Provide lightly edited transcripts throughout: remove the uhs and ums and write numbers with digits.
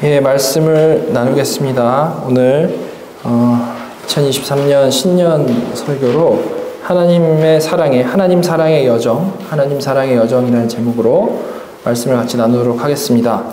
예, 말씀을 나누겠습니다. 오늘 2023년 신년 설교로 하나님 사랑의 여정이라는 제목으로 말씀을 같이 나누도록 하겠습니다.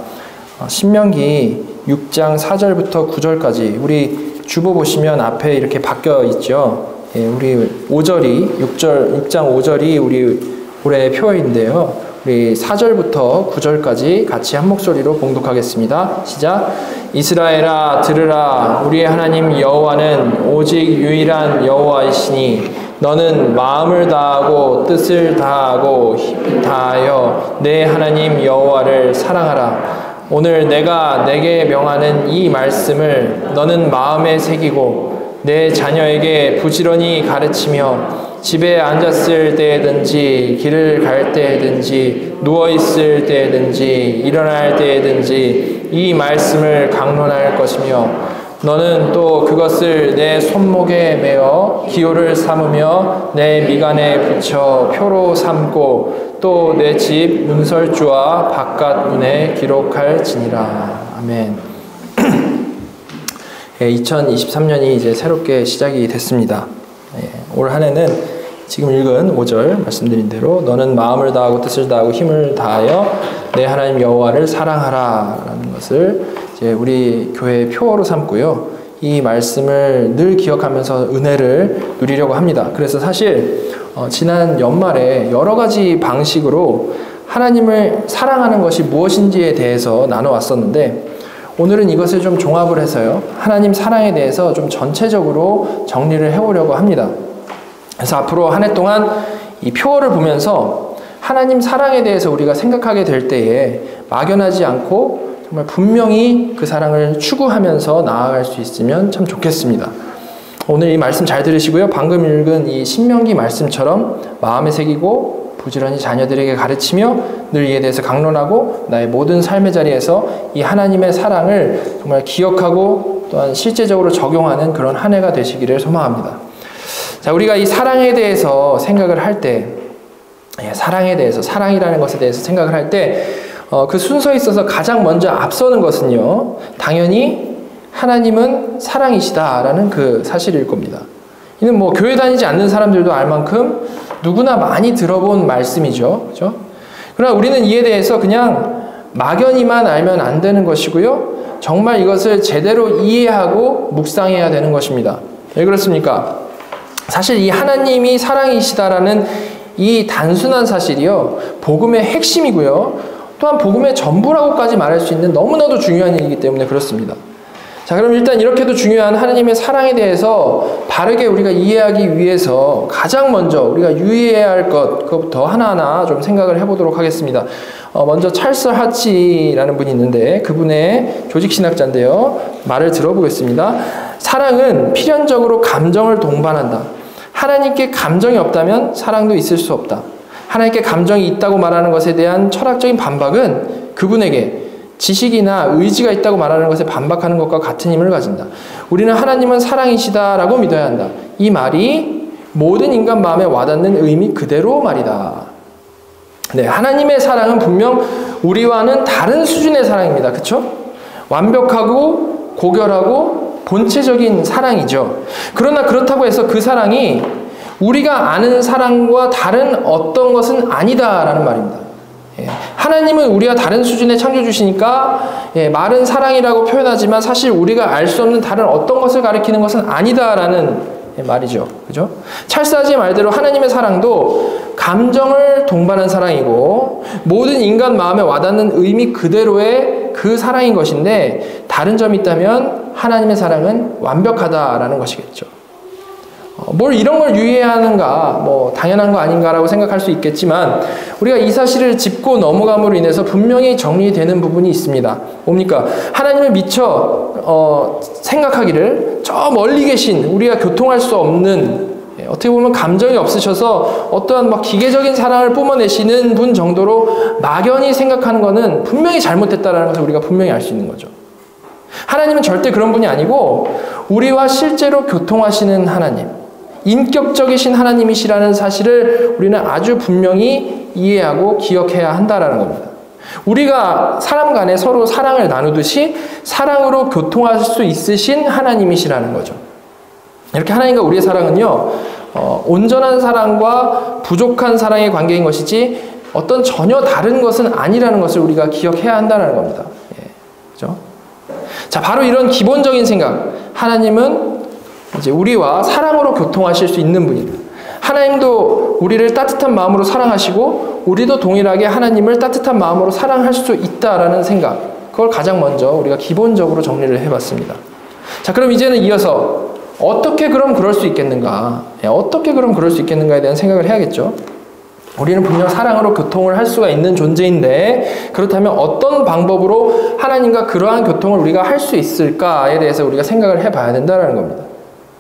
신명기 6장 4절부터 9절까지 우리 주보 보시면 앞에 이렇게 바뀌어 있죠. 예, 우리 6장 5절이 우리 올해의 표어인데요. 우리 4절부터 9절까지 같이 한 목소리로 봉독하겠습니다. 시작. 이스라엘아 들으라. 우리의 하나님 여호와는 오직 유일한 여호와이시니 너는 마음을 다하고 뜻을 다하고 힘을 다하여 내 하나님 여호와를 사랑하라. 오늘 내가 내게 명하는 이 말씀을 너는 마음에 새기고 내 자녀에게 부지런히 가르치며 집에 앉았을 때든지 길을 갈 때든지 누워있을 때든지 일어날 때든지 이 말씀을 강론할 것이며 너는 또 그것을 내 손목에 메어 기호를 삼으며 내 미간에 붙여 표로 삼고 또 내 집 문설주와 바깥 문에 기록할지니라. 아멘. 2023년이 이제 새롭게 시작이 됐습니다. 올 한 해는 지금 읽은 5절 말씀드린 대로 너는 마음을 다하고 뜻을 다하고 힘을 다하여 내 하나님 여호와를 사랑하라 라는 것을 이제 우리 교회의 표어로 삼고요. 이 말씀을 늘 기억하면서 은혜를 누리려고 합니다. 그래서 사실 지난 연말에 여러 가지 방식으로 하나님을 사랑하는 것이 무엇인지에 대해서 나눠왔었는데 오늘은 이것을 좀 종합을 해서요. 하나님 사랑에 대해서 좀 전체적으로 정리를 해보려고 합니다. 그래서 앞으로 한 해 동안 이 표어를 보면서 하나님 사랑에 대해서 우리가 생각하게 될 때에 막연하지 않고 정말 분명히 그 사랑을 추구하면서 나아갈 수 있으면 참 좋겠습니다. 오늘 이 말씀 잘 들으시고요. 방금 읽은 이 신명기 말씀처럼 마음에 새기고 부지런히 자녀들에게 가르치며 늘 이에 대해서 강론하고 나의 모든 삶의 자리에서 이 하나님의 사랑을 정말 기억하고 또한 실제적으로 적용하는 그런 한 해가 되시기를 소망합니다. 자, 우리가 이 사랑에 대해서 생각을 할 때, 사랑이라는 것에 대해서 생각을 할 때, 그 순서에 있어서 가장 먼저 앞서는 것은요, 당연히 하나님은 사랑이시다라는 그 사실일 겁니다. 이는 뭐 교회 다니지 않는 사람들도 알 만큼 누구나 많이 들어본 말씀이죠. 그렇죠? 그러나 우리는 이에 대해서 그냥 막연히만 알면 안 되는 것이고요. 정말 이것을 제대로 이해하고 묵상해야 되는 것입니다. 왜 그렇습니까? 사실 이 하나님이 사랑이시다라는 이 단순한 사실이요. 복음의 핵심이고요. 또한 복음의 전부라고까지 말할 수 있는 너무나도 중요한 일이기 때문에 그렇습니다. 자, 그럼 일단 이렇게도 중요한 하나님의 사랑에 대해서 바르게 우리가 이해하기 위해서 가장 먼저 우리가 유의해야 할 것, 그것부터 하나하나 좀 생각을 해보도록 하겠습니다. 먼저 찰스 하치라는 분이 있는데 그분의 조직신학자인데요. 말을 들어보겠습니다. 사랑은 필연적으로 감정을 동반한다. 하나님께 감정이 없다면 사랑도 있을 수 없다. 하나님께 감정이 있다고 말하는 것에 대한 철학적인 반박은 그분에게 지식이나 의지가 있다고 말하는 것에 반박하는 것과 같은 힘을 가진다. 우리는 하나님은 사랑이시다라고 믿어야 한다. 이 말이 모든 인간 마음에 와닿는 의미 그대로 말이다. 네, 하나님의 사랑은 분명 우리와는 다른 수준의 사랑입니다. 그렇죠? 완벽하고 고결하고 본체적인 사랑이죠. 그러나 그렇다고 해서 그 사랑이 우리가 아는 사랑과 다른 어떤 것은 아니다라는 말입니다. 하나님은 우리와 다른 수준의 창조주시니까 말은 사랑이라고 표현하지만 사실 우리가 알 수 없는 다른 어떤 것을 가리키는 것은 아니다라는 말이죠. 그죠? 찰스 하치의 말대로 하나님의 사랑도 감정을 동반한 사랑이고 모든 인간 마음에 와닿는 의미 그대로의 그 사랑인 것인데 다른 점이 있다면 하나님의 사랑은 완벽하다라는 것이겠죠. 뭘 이런 걸 유의해야 하는가, 뭐 당연한 거 아닌가라고 생각할 수 있겠지만 우리가 이 사실을 짚고 넘어감으로 인해서 분명히 정리되는 부분이 있습니다. 뭡니까? 하나님을 미처 생각하기를 저 멀리 계신 우리가 교통할 수 없는 어떻게 보면 감정이 없으셔서 어떠한 막 기계적인 사랑을 뿜어내시는 분 정도로 막연히 생각하는 것은 분명히 잘못됐다라는 것을 우리가 분명히 알 수 있는 거죠. 하나님은 절대 그런 분이 아니고 우리와 실제로 교통하시는 하나님, 인격적이신 하나님이시라는 사실을 우리는 아주 분명히 이해하고 기억해야 한다라는 겁니다. 우리가 사람 간에 서로 사랑을 나누듯이 사랑으로 교통할 수 있으신 하나님이시라는 거죠. 이렇게 하나님과 우리의 사랑은요, 온전한 사랑과 부족한 사랑의 관계인 것이지 어떤 전혀 다른 것은 아니라는 것을 우리가 기억해야 한다는 겁니다. 예, 그죠? 자, 바로 이런 기본적인 생각. 하나님은 이제 우리와 사랑으로 교통하실 수 있는 분이다. 하나님도 우리를 따뜻한 마음으로 사랑하시고 우리도 동일하게 하나님을 따뜻한 마음으로 사랑할 수 있다라는 생각. 그걸 가장 먼저 우리가 기본적으로 정리를 해봤습니다. 자, 그럼 이제는 이어서 어떻게 그럼 그럴 수 있겠는가? 어떻게 그럼 그럴 수 있겠는가에 대한 생각을 해야겠죠. 우리는 분명 사랑으로 교통을 할 수가 있는 존재인데 그렇다면 어떤 방법으로 하나님과 그러한 교통을 우리가 할 수 있을까에 대해서 우리가 생각을 해봐야 된다는 겁니다.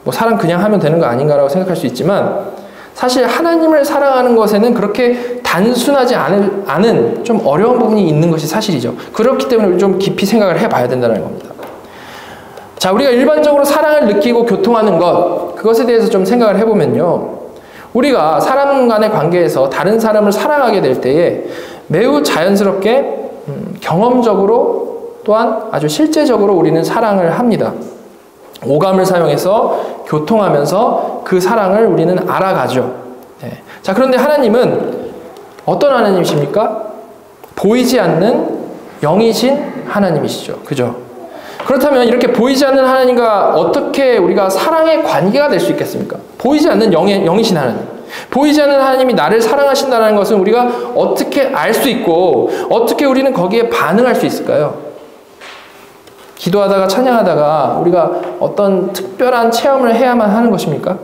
뭐 사랑 그냥 하면 되는 거 아닌가라고 생각할 수 있지만 사실 하나님을 사랑하는 것에는 그렇게 단순하지 않은 좀 어려운 부분이 있는 것이 사실이죠. 그렇기 때문에 좀 깊이 생각을 해봐야 된다는 겁니다. 자, 우리가 일반적으로 사랑을 느끼고 교통하는 것, 그것에 대해서 좀 생각을 해보면요. 우리가 사람 간의 관계에서 다른 사람을 사랑하게 될 때에 매우 자연스럽게 경험적으로 또한 아주 실제적으로 우리는 사랑을 합니다. 오감을 사용해서 교통하면서 그 사랑을 우리는 알아가죠. 네. 자, 그런데 하나님은 어떤 하나님이십니까? 보이지 않는 영이신 하나님이시죠. 그죠? 그렇다면 이렇게 보이지 않는 하나님과 어떻게 우리가 사랑의 관계가 될 수 있겠습니까? 보이지 않는 영이신 하나님. 보이지 않는 하나님이 나를 사랑하신다는 것은 우리가 어떻게 알 수 있고 어떻게 우리는 거기에 반응할 수 있을까요? 기도하다가 찬양하다가 우리가 어떤 특별한 체험을 해야만 하는 것입니까?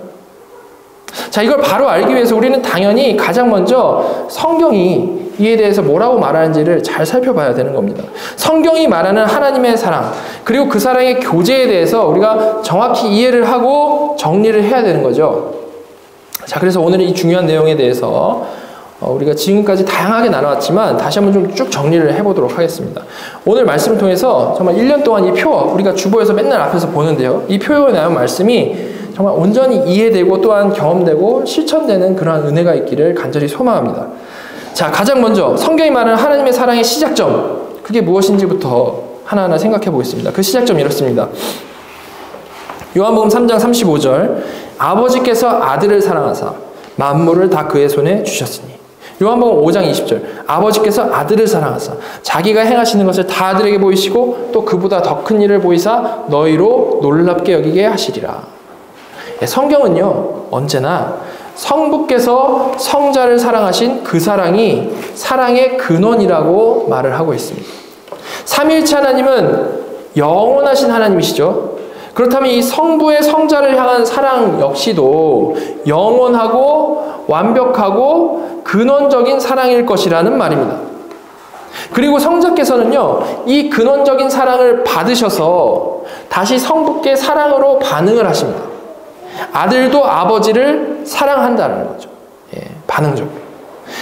자, 이걸 바로 알기 위해서 우리는 당연히 가장 먼저 성경이 이에 대해서 뭐라고 말하는지를 잘 살펴봐야 되는 겁니다. 성경이 말하는 하나님의 사랑, 그리고 그 사랑의 교제에 대해서 우리가 정확히 이해를 하고 정리를 해야 되는 거죠. 자, 그래서 오늘은 이 중요한 내용에 대해서 우리가 지금까지 다양하게 나눠왔지만 다시 한번 좀 쭉 정리를 해보도록 하겠습니다. 오늘 말씀을 통해서 정말 1년 동안 이 표, 우리가 주보에서 맨날 앞에서 보는데요. 이 표에 나온 말씀이 정말 온전히 이해되고 또한 경험되고 실천되는 그러한 은혜가 있기를 간절히 소망합니다. 자, 가장 먼저 성경이 말하는 하나님의 사랑의 시작점, 그게 무엇인지부터 하나하나 생각해 보겠습니다. 그 시작점이 이렇습니다. 요한복음 3장 35절, 아버지께서 아들을 사랑하사 만물을 다 그의 손에 주셨으니. 요한복음 5장 20절, 아버지께서 아들을 사랑하사 자기가 행하시는 것을 다 아들에게 보이시고 또 그보다 더 큰 일을 보이사 너희로 놀랍게 여기게 하시리라. 성경은요, 언제나 성부께서 성자를 사랑하신 그 사랑이 사랑의 근원이라고 말을 하고 있습니다. 삼위일체 하나님은 영원하신 하나님이시죠. 그렇다면 이 성부의 성자를 향한 사랑 역시도 영원하고 완벽하고 근원적인 사랑일 것이라는 말입니다. 그리고 성자께서는요, 이 근원적인 사랑을 받으셔서 다시 성부께 사랑으로 반응을 하십니다. 아들도 아버지를 사랑한다는 거죠. 예, 반응적으로.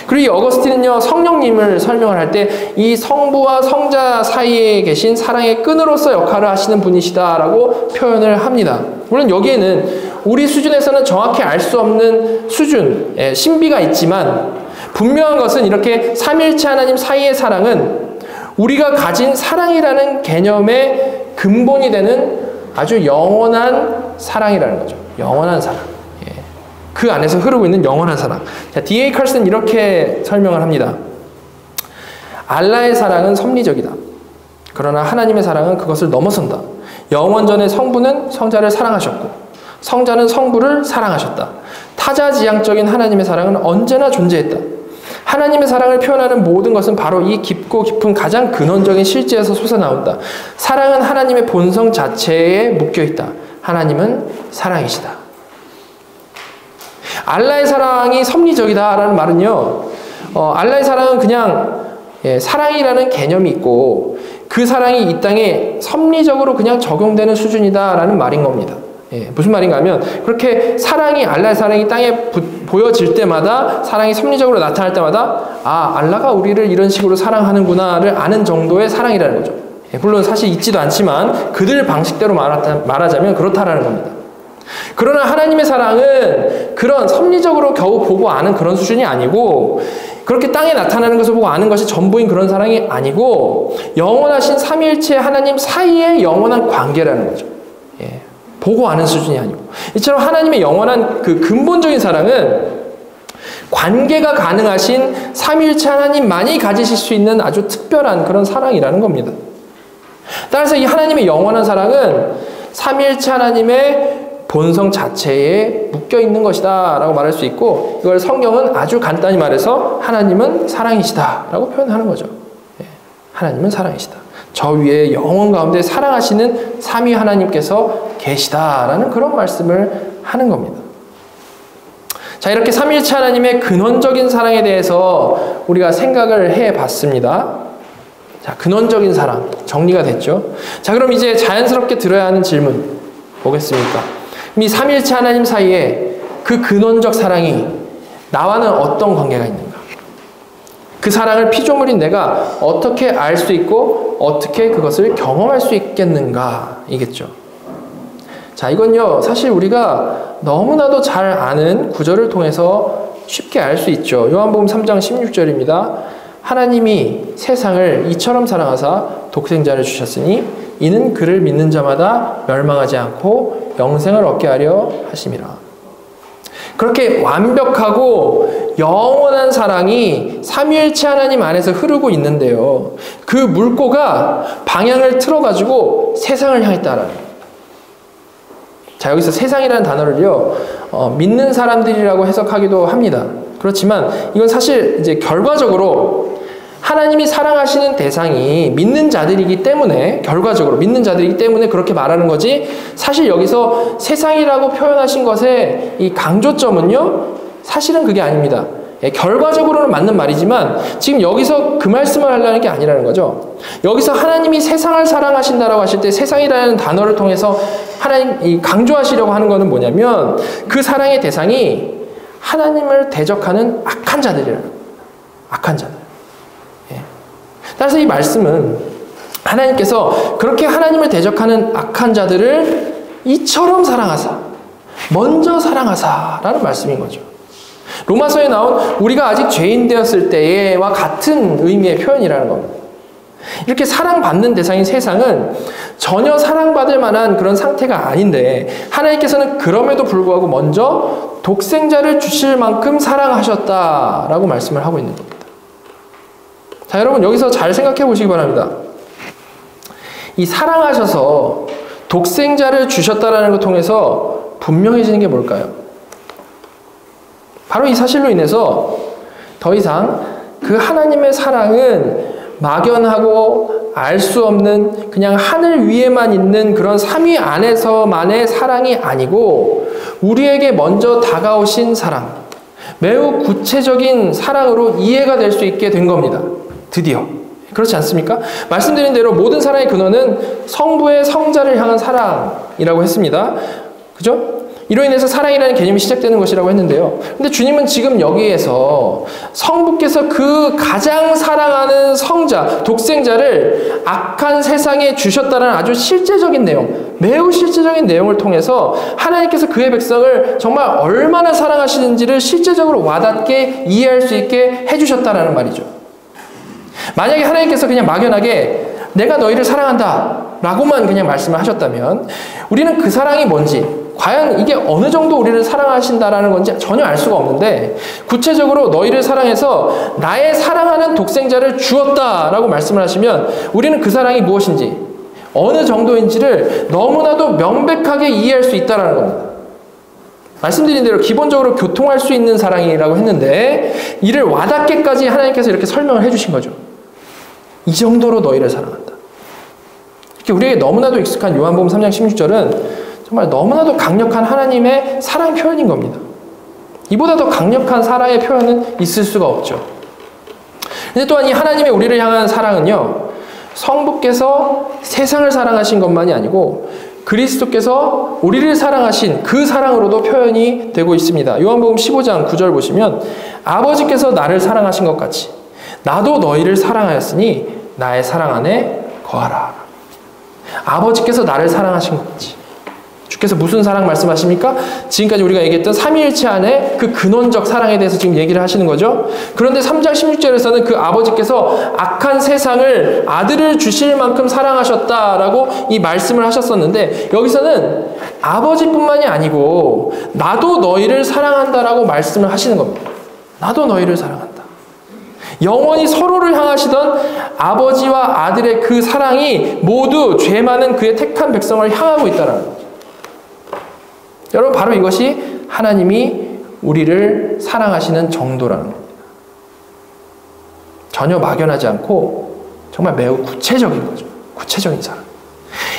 그리고 이 어거스틴은요, 성령님을 설명을 할 때 이 성부와 성자 사이에 계신 사랑의 끈으로서 역할을 하시는 분이시다라고 표현을 합니다. 물론 여기에는 우리 수준에서는 정확히 알 수 없는 수준, 신비가 있지만 분명한 것은 이렇게 삼위일체 하나님 사이의 사랑은 우리가 가진 사랑이라는 개념의 근본이 되는 아주 영원한 사랑이라는 거죠. 영원한 사랑. 예. 그 안에서 흐르고 있는 영원한 사랑. 자, D.A. 칼슨은 이렇게 설명을 합니다. 알라의 사랑은 섭리적이다. 그러나 하나님의 사랑은 그것을 넘어선다. 영원전에 성부는 성자를 사랑하셨고 성자는 성부를 사랑하셨다. 타자지향적인 하나님의 사랑은 언제나 존재했다. 하나님의 사랑을 표현하는 모든 것은 바로 이 깊고 깊은 가장 근원적인 실제에서 솟아나온다. 사랑은 하나님의 본성 자체에 묶여있다. 하나님은 사랑이시다. 알라의 사랑이 섭리적이다라는 말은요, 알라의 사랑은 그냥 사랑이라는 개념이 있고 그 사랑이 이 땅에 섭리적으로 그냥 적용되는 수준이다라는 말인 겁니다. 무슨 말인가 하면 그렇게 사랑이, 알라의 사랑이 땅에 보여질 때마다, 사랑이 섭리적으로 나타날 때마다 아, 알라가 우리를 이런 식으로 사랑하는구나를 아는 정도의 사랑이라는 거죠. 물론 사실 있지도 않지만 그들 방식대로 말하자면 그렇다라는 겁니다. 그러나 하나님의 사랑은 그런 섭리적으로 겨우 보고 아는 그런 수준이 아니고 그렇게 땅에 나타나는 것을 보고 아는 것이 전부인 그런 사랑이 아니고 영원하신 삼위일체 하나님 사이의 영원한 관계라는 거죠. 예. 보고 아는 수준이 아니고. 이처럼 하나님의 영원한 그 근본적인 사랑은 관계가 가능하신 삼위일체 하나님만이 가지실 수 있는 아주 특별한 그런 사랑이라는 겁니다. 따라서 이 하나님의 영원한 사랑은 삼위일체 하나님의 본성 자체에 묶여있는 것이다 라고 말할 수 있고, 이걸 성경은 아주 간단히 말해서 하나님은 사랑이시다 라고 표현하는 거죠. 예, 하나님은 사랑이시다. 저 위에 영원 가운데 사랑하시는 삼위 하나님께서 계시다라는 그런 말씀을 하는 겁니다. 자, 이렇게 삼위일체 하나님의 근원적인 사랑에 대해서 우리가 생각을 해봤습니다. 자, 근원적인 사랑 정리가 됐죠. 자, 그럼 이제 자연스럽게 들어야 하는 질문 보겠습니까? 이 삼위일체 하나님 사이에 그 근원적 사랑이 나와는 어떤 관계가 있는가? 그 사랑을 피조물인 내가 어떻게 알 수 있고 어떻게 그것을 경험할 수 있겠는가? 이겠죠. 자, 이건요, 사실 우리가 너무나도 잘 아는 구절을 통해서 쉽게 알 수 있죠. 요한복음 3장 16절입니다. 하나님이 세상을 이처럼 사랑하사 독생자를 주셨으니 이는 그를 믿는 자마다 멸망하지 않고 영생을 얻게 하려 하심이라. 그렇게 완벽하고 영원한 사랑이 삼위일체 하나님 안에서 흐르고 있는데요, 그 물꼬가 방향을 틀어가지고 세상을 향했다라는 거예요. 자, 여기서 세상이라는 단어를요, 믿는 사람들이라고 해석하기도 합니다. 그렇지만 이건 사실 이제 결과적으로 하나님이 사랑하시는 대상이 믿는 자들이기 때문에, 결과적으로 믿는 자들이기 때문에 그렇게 말하는 거지, 사실 여기서 세상이라고 표현하신 것의 이 강조점은요, 사실은 그게 아닙니다. 예, 결과적으로는 맞는 말이지만 지금 여기서 그 말씀을 하려는 게 아니라는 거죠. 여기서 하나님이 세상을 사랑하신다라고 하실 때 세상이라는 단어를 통해서 하나님 강조하시려고 하는 것은 뭐냐면, 그 사랑의 대상이 하나님을 대적하는 악한 자들이라는 거예요. 악한 자들. 예. 따라서 이 말씀은 하나님께서 그렇게 하나님을 대적하는 악한 자들을 이처럼 사랑하사, 먼저 사랑하사라는 말씀인 거죠. 로마서에 나온 우리가 아직 죄인 되었을 때와 같은 의미의 표현이라는 겁니다. 이렇게 사랑받는 대상인 세상은 전혀 사랑받을 만한 그런 상태가 아닌데, 하나님께서는 그럼에도 불구하고 먼저 독생자를 주실 만큼 사랑하셨다라고 말씀을 하고 있는 겁니다. 자, 여러분 여기서 잘 생각해 보시기 바랍니다. 이 사랑하셔서 독생자를 주셨다라는 것 통해서 분명해지는 게 뭘까요? 바로 이 사실로 인해서 더 이상 그 하나님의 사랑은 막연하고 알 수 없는 그냥 하늘 위에만 있는 그런 삼위 안에서만의 사랑이 아니고, 우리에게 먼저 다가오신 사랑, 매우 구체적인 사랑으로 이해가 될 수 있게 된 겁니다. 드디어. 그렇지 않습니까? 말씀드린 대로 모든 사랑의 근원은 성부의 성자를 향한 사랑이라고 했습니다. 그죠? 이로 인해서 사랑이라는 개념이 시작되는 것이라고 했는데요. 근데 주님은 지금 여기에서 성부께서 그 가장 사랑하는 성자, 독생자를 악한 세상에 주셨다는 아주 실제적인 내용, 매우 실제적인 내용을 통해서 하나님께서 그의 백성을 정말 얼마나 사랑하시는지를 실제적으로 와닿게 이해할 수 있게 해주셨다라는 말이죠. 만약에 하나님께서 그냥 막연하게 내가 너희를 사랑한다 라고만 그냥 말씀을 하셨다면, 우리는 그 사랑이 뭔지, 과연 이게 어느 정도 우리를 사랑하신다라는 건지 전혀 알 수가 없는데, 구체적으로 너희를 사랑해서 나의 사랑하는 독생자를 주었다라고 말씀을 하시면 우리는 그 사랑이 무엇인지, 어느 정도인지를 너무나도 명백하게 이해할 수 있다는 겁니다. 말씀드린 대로 기본적으로 교통할 수 있는 사랑이라고 했는데, 이를 와닿게까지 하나님께서 이렇게 설명을 해주신 거죠. 이 정도로 너희를 사랑한다. 이렇게 우리에게 너무나도 익숙한 요한복음 3장 16절은 정말 너무나도 강력한 하나님의 사랑 표현인 겁니다. 이보다 더 강력한 사랑의 표현은 있을 수가 없죠. 근데 또한 이 하나님의 우리를 향한 사랑은요, 성부께서 세상을 사랑하신 것만이 아니고 그리스도께서 우리를 사랑하신 그 사랑으로도 표현이 되고 있습니다. 요한복음 15장 9절 보시면, 아버지께서 나를 사랑하신 것 같이 나도 너희를 사랑하였으니 나의 사랑 안에 거하라. 아버지께서 나를 사랑하신 것 같이, 주께서 무슨 사랑 말씀하십니까? 지금까지 우리가 얘기했던 삼위일체 안에 그 근원적 사랑에 대해서 지금 얘기를 하시는 거죠. 그런데 3장 16절에서는 그 아버지께서 악한 세상을 아들을 주실 만큼 사랑하셨다라고 이 말씀을 하셨었는데, 여기서는 아버지뿐만이 아니고 나도 너희를 사랑한다라고 말씀을 하시는 겁니다. 나도 너희를 사랑한다. 영원히 서로를 향하시던 아버지와 아들의 그 사랑이 모두 죄 많은 그의 택한 백성을 향하고 있다는 거죠. 여러분, 바로 이것이 하나님이 우리를 사랑하시는 정도라는 겁니다. 전혀 막연하지 않고 정말 매우 구체적인 거죠. 구체적인 사랑.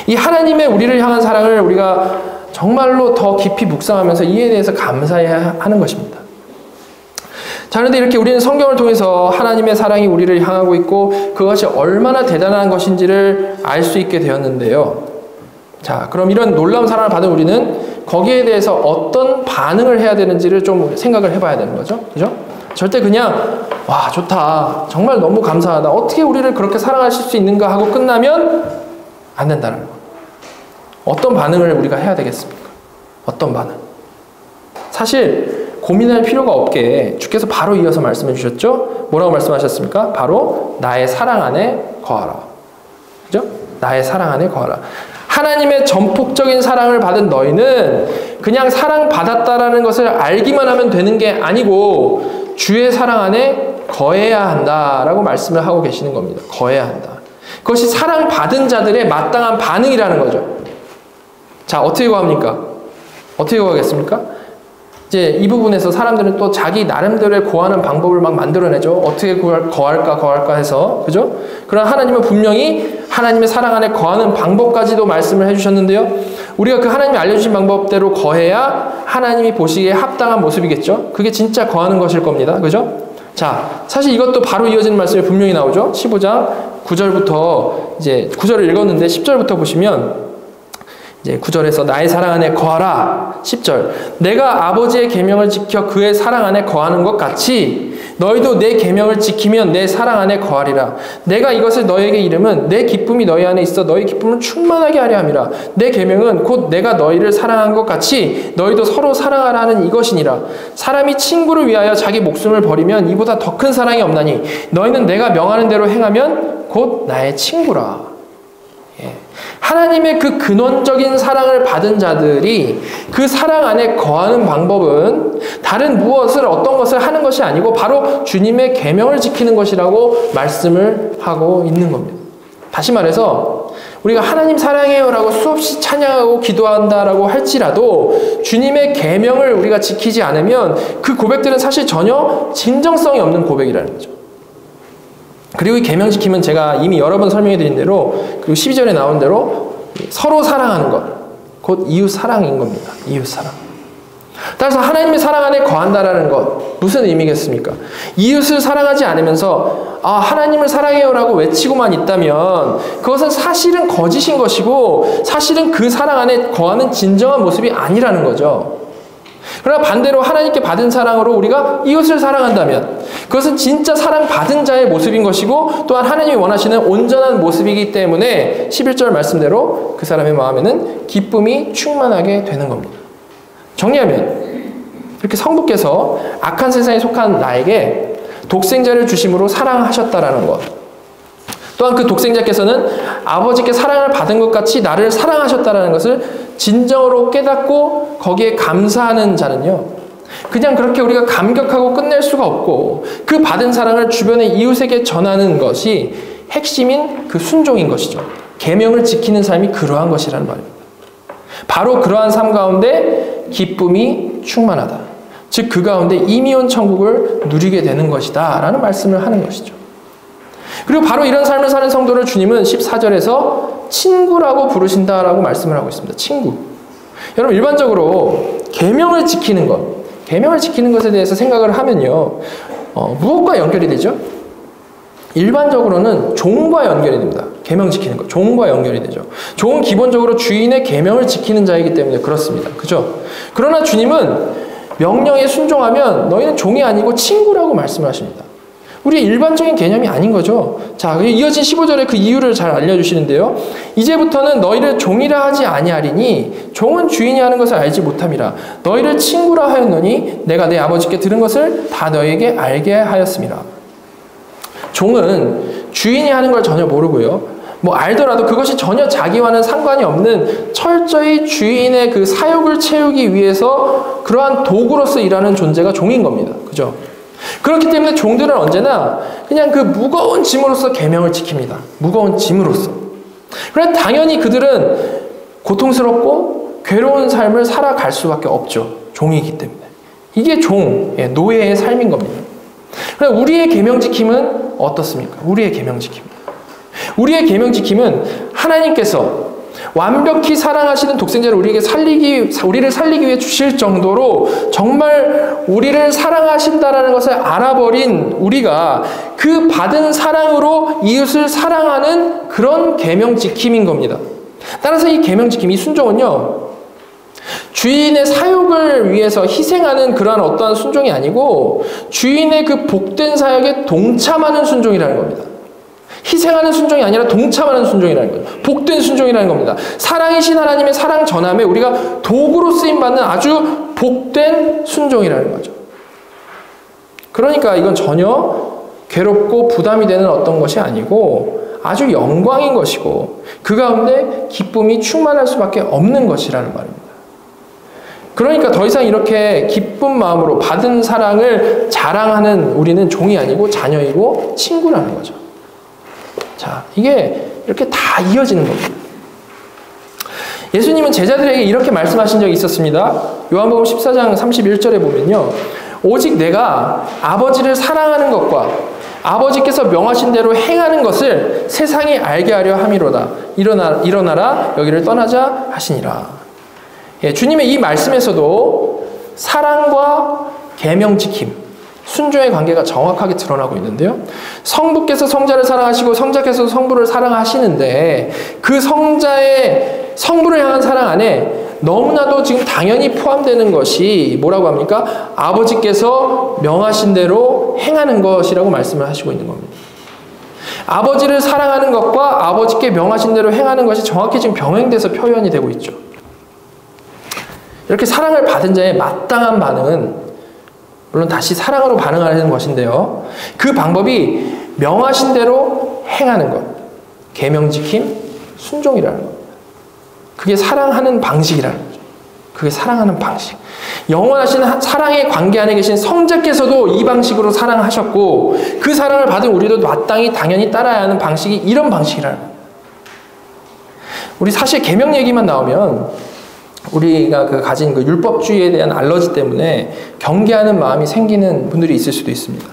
이 하나님의 우리를 향한 사랑을 우리가 정말로 더 깊이 묵상하면서 이에 대해서 감사해야 하는 것입니다. 자, 그런데 이렇게 우리는 성경을 통해서 하나님의 사랑이 우리를 향하고 있고 그것이 얼마나 대단한 것인지를 알 수 있게 되었는데요. 자, 그럼 이런 놀라운 사랑을 받은 우리는 거기에 대해서 어떤 반응을 해야 되는지를 좀 생각을 해봐야 되는 거죠. 그죠? 절대 그냥 와, 좋다, 정말 너무 감사하다, 어떻게 우리를 그렇게 사랑하실 수 있는가 하고 끝나면 안 된다는 거. 어떤 반응을 우리가 해야 되겠습니까? 어떤 반응? 사실 고민할 필요가 없게 주께서 바로 이어서 말씀해 주셨죠? 뭐라고 말씀하셨습니까? 바로 나의 사랑 안에 거하라. 그죠? 나의 사랑 안에 거하라. 하나님의 전폭적인 사랑을 받은 너희는 그냥 사랑받았다라는 것을 알기만 하면 되는 게 아니고 주의 사랑 안에 거해야 한다라고 말씀을 하고 계시는 겁니다. 거해야 한다. 그것이 사랑받은 자들의 마땅한 반응이라는 거죠. 자, 어떻게 거합니까? 어떻게 거하겠습니까? 이제 이 부분에서 사람들은 또 자기 나름대로의 거하는 방법을 막 만들어내죠. 어떻게 거할까 해서. 그죠? 그러나 하나님은 분명히 하나님의 사랑 안에 거하는 방법까지도 말씀을 해주셨는데요. 우리가 그 하나님이 알려주신 방법대로 거해야 하나님이 보시기에 합당한 모습이겠죠. 그게 진짜 거하는 것일 겁니다. 그죠? 자, 사실 이것도 바로 이어지는 말씀이 분명히 나오죠. 15장 9절부터 이제 9절을 읽었는데 10절부터 보시면 이제 9절에서 나의 사랑 안에 거하라. 10절. 내가 아버지의 계명을 지켜 그의 사랑 안에 거하는 것 같이 너희도 내 계명을 지키면 내 사랑 안에 거하리라. 내가 이것을 너희에게 이름은 내 기쁨이 너희 안에 있어 너희 기쁨을 충만하게 하려 함이라. 내 계명은 곧 내가 너희를 사랑한 것 같이 너희도 서로 사랑하라 하는 이것이니라. 사람이 친구를 위하여 자기 목숨을 버리면 이보다 더 큰 사랑이 없나니 너희는 내가 명하는 대로 행하면 곧 나의 친구라. 하나님의 그 근원적인 사랑을 받은 자들이 그 사랑 안에 거하는 방법은 다른 무엇을 어떤 것을 하는 것이 아니고 바로 주님의 계명을 지키는 것이라고 말씀을 하고 있는 겁니다. 다시 말해서 우리가 하나님 사랑해요라고 수없이 찬양하고 기도한다라고 할지라도 주님의 계명을 우리가 지키지 않으면 그 고백들은 사실 전혀 진정성이 없는 고백이라는 거죠. 그리고 이 계명 지킴은 제가 이미 여러 번 설명해 드린 대로, 그리고 12절에 나온 대로 서로 사랑하는 것, 곧 이웃 사랑인 겁니다. 이웃 사랑. 따라서 하나님의 사랑 안에 거한다라는 것, 무슨 의미겠습니까? 이웃을 사랑하지 않으면서 하나님을 사랑해요라고 외치고만 있다면 그것은 사실은 거짓인 것이고 사실은 그 사랑 안에 거하는 진정한 모습이 아니라는 거죠. 그러나 반대로 하나님께 받은 사랑으로 우리가 이웃을 사랑한다면 그것은 진짜 사랑받은 자의 모습인 것이고 또한 하나님이 원하시는 온전한 모습이기 때문에 11절 말씀대로 그 사람의 마음에는 기쁨이 충만하게 되는 겁니다. 정리하면 이렇게 성부께서 악한 세상에 속한 나에게 독생자를 주심으로 사랑하셨다라는 것, 또한 그 독생자께서는 아버지께 사랑을 받은 것 같이 나를 사랑하셨다라는 것을 진정으로 깨닫고 거기에 감사하는 자는요, 그냥 그렇게 우리가 감격하고 끝낼 수가 없고 그 받은 사랑을 주변의 이웃에게 전하는 것이 핵심인 그 순종인 것이죠. 계명을 지키는 삶이 그러한 것이라는 말입니다. 바로 그러한 삶 가운데 기쁨이 충만하다. 즉 그 가운데 이미 온 천국을 누리게 되는 것이다 라는 말씀을 하는 것이죠. 그리고 바로 이런 삶을 사는 성도를 주님은 14절에서 친구라고 부르신다라고 말씀을 하고 있습니다. 친구. 여러분, 일반적으로 계명을 지키는 것, 계명을 지키는 것에 대해서 생각을 하면요, 무엇과 연결이 되죠? 일반적으로는 종과 연결이 됩니다. 계명 지키는 것, 종과 연결이 되죠. 종은 기본적으로 주인의 계명을 지키는 자이기 때문에 그렇습니다. 그죠? 그러나 주님은 명령에 순종하면 너희는 종이 아니고 친구라고 말씀을 하십니다. 우리의 일반적인 개념이 아닌 거죠. 자, 이어진 15절에 그 이유를 잘 알려주시는데요. 이제부터는 너희를 종이라 하지 아니하리니 종은 주인이 하는 것을 알지 못함이라. 너희를 친구라 하였노니 내가 내 아버지께 들은 것을 다 너희에게 알게 하였음이라. 종은 주인이 하는 걸 전혀 모르고요. 뭐 알더라도 그것이 전혀 자기와는 상관이 없는 철저히 주인의 그 사욕을 채우기 위해서 그러한 도구로서 일하는 존재가 종인 겁니다. 그죠? 그렇기 때문에 종들은 언제나 그냥 그 무거운 짐으로서 계명을 지킵니다. 무거운 짐으로서. 그래 당연히 그들은 고통스럽고 괴로운 삶을 살아갈 수밖에 없죠. 종이기 때문에. 이게 노예의 삶인 겁니다. 그래 우리의 계명 지킴은 어떻습니까? 우리의 계명 지킴. 우리의 계명 지킴은 하나님께서 완벽히 사랑하시는 독생자를 우리를 살리기 위해 주실 정도로 정말 우리를 사랑하신다라는 것을 알아버린 우리가 그 받은 사랑으로 이웃을 사랑하는 그런 계명 지킴인 겁니다. 따라서 이 계명 지킴, 이 순종은요, 주인의 사욕을 위해서 희생하는 그러한 어떠한 순종이 아니고 주인의 그 복된 사역에 동참하는 순종이라는 겁니다. 희생하는 순종이 아니라 동참하는 순종이라는 거죠. 복된 순종이라는 겁니다. 사랑이신 하나님의 사랑 전함에 우리가 도구로 쓰임받는 아주 복된 순종이라는 거죠. 그러니까 이건 전혀 괴롭고 부담이 되는 어떤 것이 아니고 아주 영광인 것이고 그 가운데 기쁨이 충만할 수밖에 없는 것이라는 말입니다. 그러니까 더 이상 이렇게 기쁜 마음으로 받은 사랑을 자랑하는 우리는 종이 아니고 자녀이고 친구라는 거죠. 자, 이게 이렇게 다 이어지는 겁니다. 예수님은 제자들에게 이렇게 말씀하신 적이 있었습니다. 요한복음 14장 31절에 보면요. 오직 내가 아버지를 사랑하는 것과 아버지께서 명하신 대로 행하는 것을 세상이 알게 하려 함이로다. 일어나라 여기를 떠나자 하시니라. 예, 주님의 이 말씀에서도 사랑과 계명 지킴, 순종의 관계가 정확하게 드러나고 있는데요. 성부께서 성자를 사랑하시고 성자께서 성부를 사랑하시는데 그 성부를 향한 사랑 안에 너무나도 지금 당연히 포함되는 것이 뭐라고 합니까? 아버지께서 명하신 대로 행하는 것이라고 말씀을 하시고 있는 겁니다. 아버지를 사랑하는 것과 아버지께 명하신 대로 행하는 것이 정확히 지금 병행돼서 표현이 되고 있죠. 이렇게 사랑을 받은 자의 마땅한 반응은 물론 다시 사랑으로 반응하는 것인데요. 그 방법이 명하신 대로 행하는 것. 계명 지킴, 순종이라는 것. 그게 사랑하는 방식이라는 거죠. 그게 사랑하는 방식. 영원하신 사랑의 관계 안에 계신 성자께서도 이 방식으로 사랑하셨고 그 사랑을 받은 우리도 마땅히 당연히 따라야 하는 방식이 이런 방식이라는 거예요. 우리 사실 계명 얘기만 나오면 우리가 가진 그 율법주의에 대한 알러지 때문에 경계하는 마음이 생기는 분들이 있을 수도 있습니다.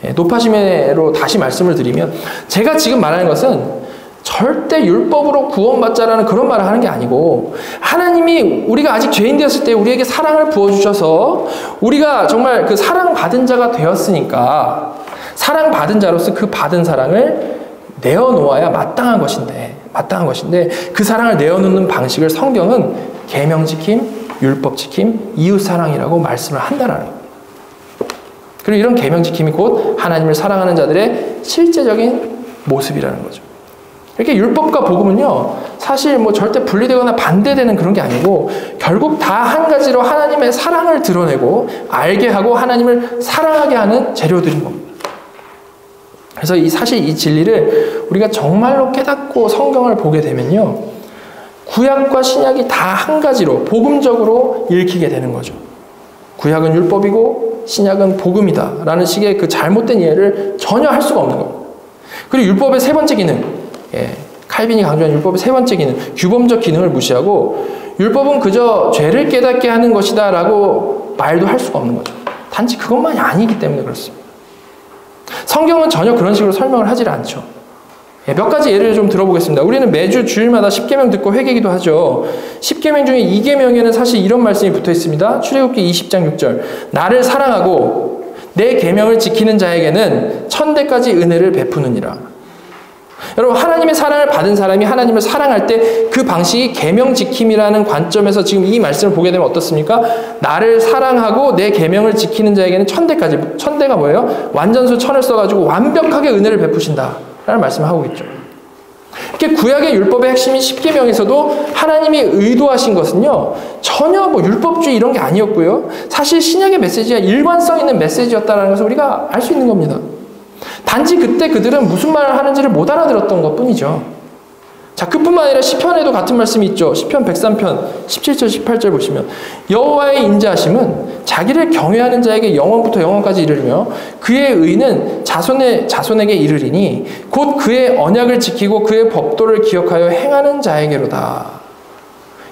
예, 높아심으로 다시 말씀을 드리면 제가 지금 말하는 것은 절대 율법으로 구원받자라는 그런 말을 하는 게 아니고 하나님이 우리가 아직 죄인 되었을 때 우리에게 사랑을 부어주셔서 우리가 정말 그 사랑받은 자가 되었으니까 사랑받은 자로서 그 받은 사랑을 내어놓아야 마땅한 것인데 그 사랑을 내어놓는 방식을 성경은 계명 지킴, 율법 지킴, 이웃 사랑이라고 말씀을 한다는 거예요. 그리고 이런 계명 지킴이 곧 하나님을 사랑하는 자들의 실제적인 모습이라는 거죠. 이렇게 율법과 복음은요, 사실 뭐 절대 분리되거나 반대되는 그런 게 아니고 결국 다 한 가지로 하나님의 사랑을 드러내고 알게 하고 하나님을 사랑하게 하는 재료들인 겁니다. 그래서 사실 이 진리를 우리가 정말로 깨닫고 성경을 보게 되면요, 구약과 신약이 다 한 가지로 복음적으로 읽히게 되는 거죠. 구약은 율법이고 신약은 복음이다 라는 식의 그 잘못된 이해를 전혀 할 수가 없는 겁니다. 그리고 율법의 세 번째 기능, 칼빈이 강조한 율법의 세 번째 기능, 규범적 기능을 무시하고 율법은 그저 죄를 깨닫게 하는 것이다 라고 말도 할 수가 없는 거죠. 단지 그것만이 아니기 때문에 그렇습니다. 성경은 전혀 그런 식으로 설명을 하질 않죠. 몇 가지 예를 좀 들어보겠습니다. 우리는 매주 주일마다 10계명 듣고 회개기도 하죠. 10계명 중에 2계명에는 사실 이런 말씀이 붙어 있습니다. 출애굽기 20장 6절. 나를 사랑하고 내 계명을 지키는 자에게는 천대까지 은혜를 베푸느니라. 여러분, 하나님의 사랑을 받은 사람이 하나님을 사랑할 때 그 방식이 계명 지킴이라는 관점에서 지금 이 말씀을 보게 되면 어떻습니까? 나를 사랑하고 내 계명을 지키는 자에게는 천대까지, 천대가 뭐예요? 완전수 천을 써가지고 완벽하게 은혜를 베푸신다 라는 말씀을 하고 있죠. 이렇게 구약의 율법의 핵심인 십계명에서도 하나님이 의도하신 것은요, 전혀 뭐 율법주의 이런 게 아니었고요, 사실 신약의 메시지가 일관성 있는 메시지였다는 것을 우리가 알 수 있는 겁니다. 단지 그때 그들은 무슨 말을 하는지를 못 알아들었던 것 뿐이죠. 자, 그뿐만 아니라 시편에도 같은 말씀이 있죠. 시편 103편 17절 18절 보시면, 여호와의 인자하심은 자기를 경외하는 자에게 영원부터 영원까지 이르며 그의 의는 자손에게 이르리니 곧 그의 언약을 지키고 그의 법도를 기억하여 행하는 자에게로다.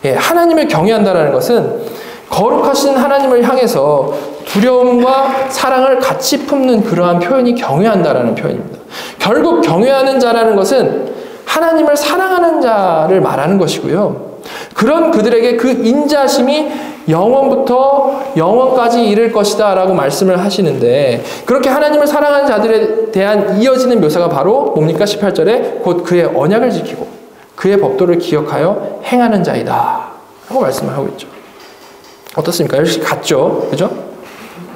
예, 하나님을 경외한다라는 것은 거룩하신 하나님을 향해서 두려움과 사랑을 같이 품는 그러한 표현이 경외한다라는 표현입니다. 결국 경외하는 자라는 것은 하나님을 사랑하는 자를 말하는 것이고요. 그런 그들에게 그 인자심이 영원부터 영원까지 이를 것이다 라고 말씀을 하시는데, 그렇게 하나님을 사랑하는 자들에 대한 이어지는 묘사가 바로 뭡니까? 18절에 곧 그의 언약을 지키고 그의 법도를 기억하여 행하는 자이다 라고 말씀을 하고 있죠. 어떻습니까? 역시 같죠? 그죠?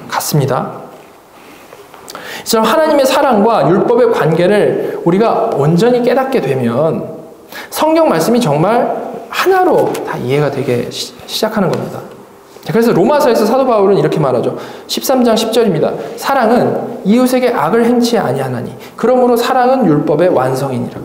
같습니다. 이처럼 하나님의 사랑과 율법의 관계를 우리가 온전히 깨닫게 되면 성경 말씀이 정말 하나로 다 이해가 되게 시작하는 겁니다. 그래서 로마서에서 사도 바울은 이렇게 말하죠. 13장 10절입니다. 사랑은 이웃에게 악을 행치 아니하나니 그러므로 사랑은 율법의 완성이니라.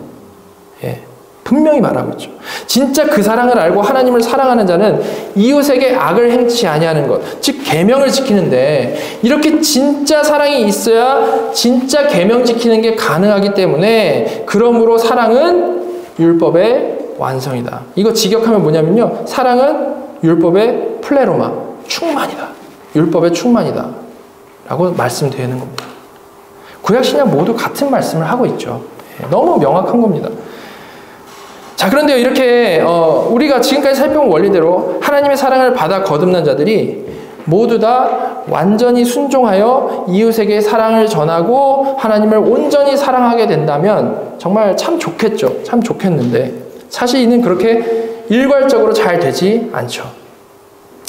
예, 분명히 말하고 있죠. 진짜 그 사랑을 알고 하나님을 사랑하는 자는 이웃에게 악을 행치 아니하는 것, 즉 계명을 지키는데, 이렇게 진짜 사랑이 있어야 진짜 계명 지키는 게 가능하기 때문에 그러므로 사랑은 율법의 완성이다. 이거 직역하면 뭐냐면요, 사랑은 율법의 플레로마, 충만이다. 율법의 충만이다 라고 말씀되는 겁니다. 구약 신약 모두 같은 말씀을 하고 있죠. 너무 명확한 겁니다. 자, 그런데 이렇게 우리가 지금까지 살펴본 원리대로 하나님의 사랑을 받아 거듭난 자들이 모두 다 완전히 순종하여 이웃에게 사랑을 전하고 하나님을 온전히 사랑하게 된다면 정말 참 좋겠죠. 참 좋겠는데 사실 이는 그렇게 일괄적으로 잘 되지 않죠.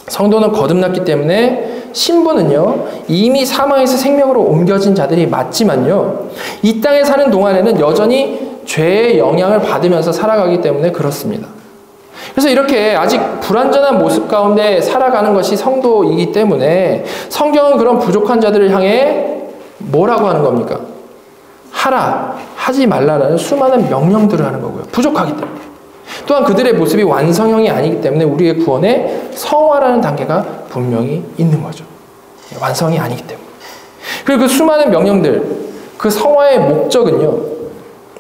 성도는 거듭났기 때문에 신부는요, 이미 사망에서 생명으로 옮겨진 자들이 맞지만요, 이 땅에 사는 동안에는 여전히 죄의 영향을 받으면서 살아가기 때문에 그렇습니다. 그래서 이렇게 아직 불완전한 모습 가운데 살아가는 것이 성도이기 때문에 성경은 그런 부족한 자들을 향해 뭐라고 하는 겁니까? 하라, 하지 말라라는 수많은 명령들을 하는 거고요. 부족하기 때문에. 또한 그들의 모습이 완성형이 아니기 때문에 우리의 구원에 성화라는 단계가 분명히 있는 거죠. 완성이 아니기 때문에. 그리고 그 수많은 명령들, 그 성화의 목적은요,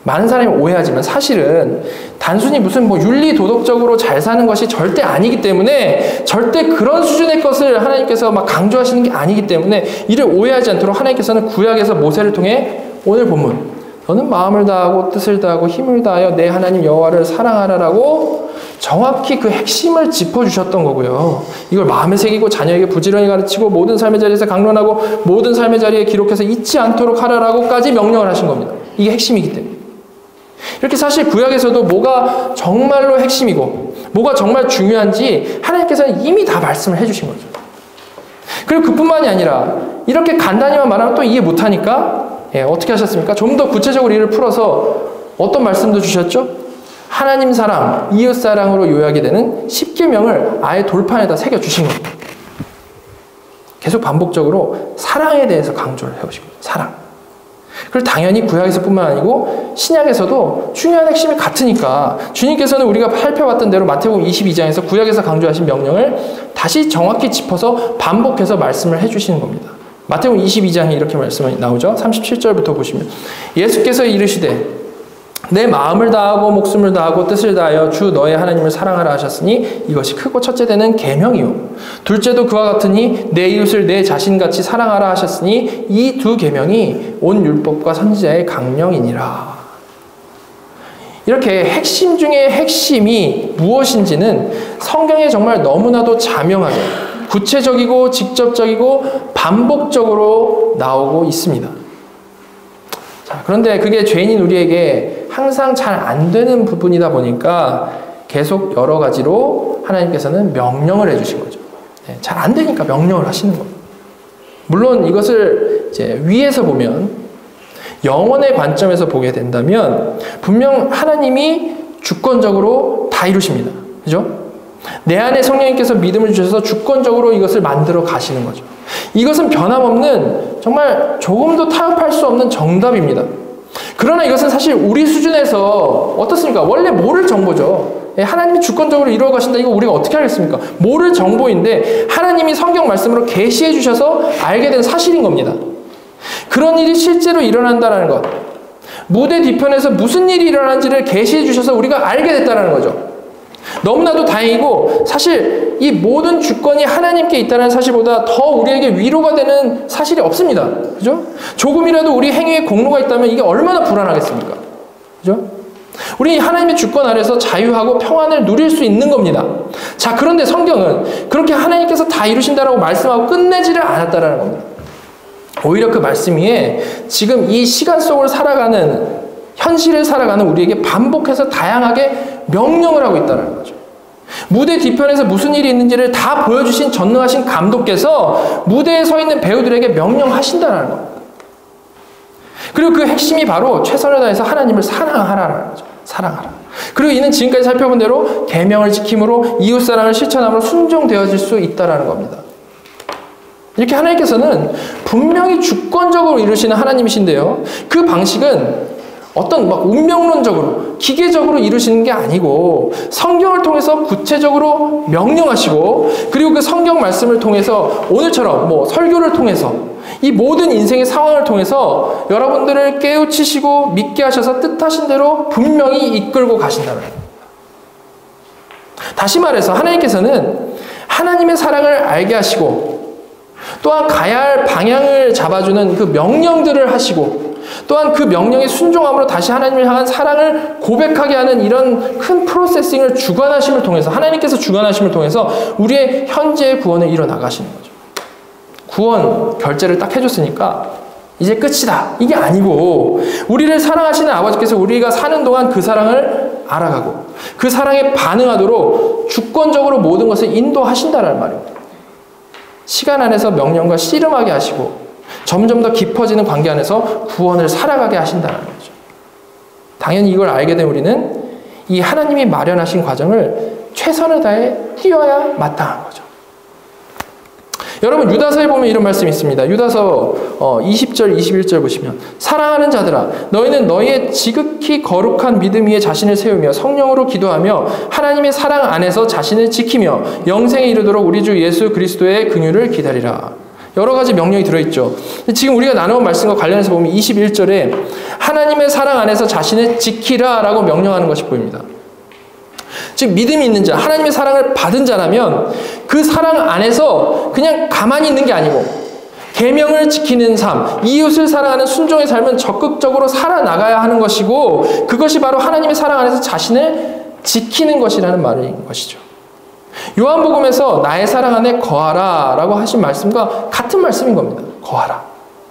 많은 사람이 오해하지만 사실은 단순히 무슨 뭐 윤리 도덕적으로 잘 사는 것이 절대 아니기 때문에, 절대 그런 수준의 것을 하나님께서 막 강조하시는 게 아니기 때문에 이를 오해하지 않도록 하나님께서는 구약에서 모세를 통해 오늘 본문, 너는 마음을 다하고 뜻을 다하고 힘을 다하여 내 하나님 여호와를 사랑하라라고 정확히 그 핵심을 짚어주셨던 거고요. 이걸 마음에 새기고 자녀에게 부지런히 가르치고 모든 삶의 자리에서 강론하고 모든 삶의 자리에 기록해서 잊지 않도록 하라라고까지 명령을 하신 겁니다. 이게 핵심이기 때문에. 이렇게 사실 구약에서도 뭐가 정말로 핵심이고 뭐가 정말 중요한지 하나님께서는 이미 다 말씀을 해주신 거죠. 그리고 그뿐만이 아니라 이렇게 간단히만 말하면 또 이해 못하니까 어떻게 하셨습니까? 좀 더 구체적으로 이를 풀어서 어떤 말씀도 주셨죠? 하나님 사랑, 이웃 사랑으로 요약이 되는 십계명을 아예 돌판에다 새겨주신 겁니다. 계속 반복적으로 사랑에 대해서 강조를 해오신 거예요. 사랑. 그리고 당연히 구약에서뿐만 아니고 신약에서도 중요한 핵심이 같으니까 주님께서는 우리가 살펴봤던 대로 마태복음 22장에서 구약에서 강조하신 명령을 다시 정확히 짚어서 반복해서 말씀을 해주시는 겁니다. 마태복음 22장에 이렇게 말씀이 나오죠. 37절부터 보시면 예수께서 이르시되 내 마음을 다하고 목숨을 다하고 뜻을 다하여 주 너의 하나님을 사랑하라 하셨으니 이것이 크고 첫째 되는 계명이요 둘째도 그와 같으니 내 이웃을 내 자신같이 사랑하라 하셨으니 이 두 계명이 온 율법과 선지자의 강령이니라. 이렇게 핵심 중에 핵심이 무엇인지는 성경에 정말 너무나도 자명하게 구체적이고 직접적이고 반복적으로 나오고 있습니다. 자, 그런데 그게 죄인인 우리에게 항상 잘 안 되는 부분이다 보니까 계속 여러 가지로 하나님께서는 명령을 해주신 거죠. 잘 안 되니까 명령을 하시는 겁니다. 물론 이것을 이제 위에서 보면, 영원의 관점에서 보게 된다면 분명 하나님이 주권적으로 다 이루십니다. 그죠? 내 안에 성령님께서 믿음을 주셔서 주권적으로 이것을 만들어 가시는 거죠. 이것은 변함없는, 정말 조금도 타협할 수 없는 정답입니다. 그러나 이것은 사실 우리 수준에서 어떻습니까? 원래 모를 정보죠. 하나님이 주권적으로 이루어 가신다. 이거 우리가 어떻게 알겠습니까? 모를 정보인데 하나님이 성경 말씀으로 계시해 주셔서 알게 된 사실인 겁니다. 그런 일이 실제로 일어난다는 것, 무대 뒤편에서 무슨 일이 일어나는지를 계시해 주셔서 우리가 알게 됐다는 거죠. 너무나도 다행이고, 사실 이 모든 주권이 하나님께 있다는 사실보다 더 우리에게 위로가 되는 사실이 없습니다. 그죠? 조금이라도 우리 행위에 공로가 있다면 이게 얼마나 불안하겠습니까? 그죠? 우리 하나님의 주권 아래서 자유하고 평안을 누릴 수 있는 겁니다. 자, 그런데 성경은 그렇게 하나님께서 다 이루신다라고 말씀하고 끝내지를 않았다라는 겁니다. 오히려 그 말씀 위에 지금 이 시간 속을 살아가는, 현실을 살아가는 우리에게 반복해서 다양하게 명령을 하고 있다는 거죠. 무대 뒤편에서 무슨 일이 있는지를 다 보여주신 전능하신 감독께서 무대에 서 있는 배우들에게 명령하신다는 겁니다. 그리고 그 핵심이 바로 최선을 다해서 하나님을 사랑하라는 거죠. 사랑하라. 그리고 이는 지금까지 살펴본 대로 계명을 지킴으로 이웃사랑을 실천함으로 순종되어질 수 있다는 겁니다. 이렇게 하나님께서는 분명히 주권적으로 이루시는 하나님이신데요, 그 방식은 어떤 막 운명론적으로 기계적으로 이루시는 게 아니고 성경을 통해서 구체적으로 명령하시고, 그리고 그 성경 말씀을 통해서 오늘처럼 뭐 설교를 통해서 이 모든 인생의 상황을 통해서 여러분들을 깨우치시고 믿게 하셔서 뜻하신 대로 분명히 이끌고 가신다는 거예요. 다시 말해서 하나님께서는 하나님의 사랑을 알게 하시고, 또한 가야 할 방향을 잡아주는 그 명령들을 하시고, 또한 그 명령에 순종함으로 다시 하나님을 향한 사랑을 고백하게 하는 이런 큰 프로세싱을 주관하심을 통해서, 하나님께서 주관하심을 통해서 우리의 현재의 구원을 이뤄나가시는 거죠. 구원 결제를 딱 해줬으니까 이제 끝이다, 이게 아니고, 우리를 사랑하시는 아버지께서 우리가 사는 동안 그 사랑을 알아가고 그 사랑에 반응하도록 주권적으로 모든 것을 인도하신다는 말입니다. 시간 안에서 명령과 씨름하게 하시고 점점 더 깊어지는 관계 안에서 구원을 살아가게 하신다는 거죠. 당연히 이걸 알게 된 우리는 이 하나님이 마련하신 과정을 최선을 다해 뛰어야 마땅한 거죠. 여러분, 유다서에 보면 이런 말씀이 있습니다. 유다서 20절, 21절 보시면, 사랑하는 자들아, 너희는 너희의 지극히 거룩한 믿음 위에 자신을 세우며 성령으로 기도하며 하나님의 사랑 안에서 자신을 지키며 영생에 이르도록 우리 주 예수 그리스도의 긍휼을 기다리라. 여러 가지 명령이 들어있죠. 지금 우리가 나누은 말씀과 관련해서 보면 21절에 하나님의 사랑 안에서 자신을 지키라 라고 명령하는 것이 보입니다. 즉, 믿음이 있는 자, 하나님의 사랑을 받은 자라면 그 사랑 안에서 그냥 가만히 있는 게 아니고 계명을 지키는 삶, 이웃을 사랑하는 순종의 삶은 적극적으로 살아나가야 하는 것이고, 그것이 바로 하나님의 사랑 안에서 자신을 지키는 것이라는 말인 것이죠. 요한복음에서 나의 사랑 안에 거하라 라고 하신 말씀과 같은 말씀인 겁니다. 거하라,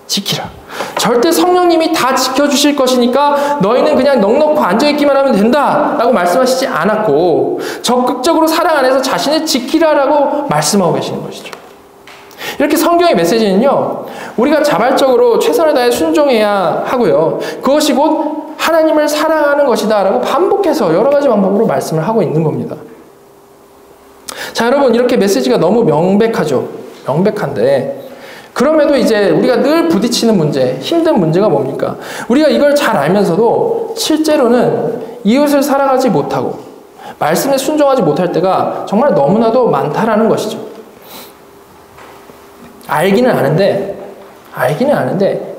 지키라. 절대 성령님이 다 지켜주실 것이니까 너희는 그냥 넉넉히 앉아있기만 하면 된다 라고 말씀하시지 않았고, 적극적으로 사랑 안에서 자신을 지키라라고 말씀하고 계시는 것이죠. 이렇게 성경의 메시지는요, 우리가 자발적으로 최선을 다해 순종해야 하고요, 그것이 곧 하나님을 사랑하는 것이다 라고 반복해서 여러 가지 방법으로 말씀을 하고 있는 겁니다. 자, 여러분, 이렇게 메시지가 너무 명백하죠. 명백한데, 그럼에도 이제 우리가 늘 부딪히는 문제, 힘든 문제가 뭡니까? 우리가 이걸 잘 알면서도 실제로는 이웃을 사랑하지 못하고 말씀에 순종하지 못할 때가 정말 너무나도 많다라는 것이죠. 알기는 아는데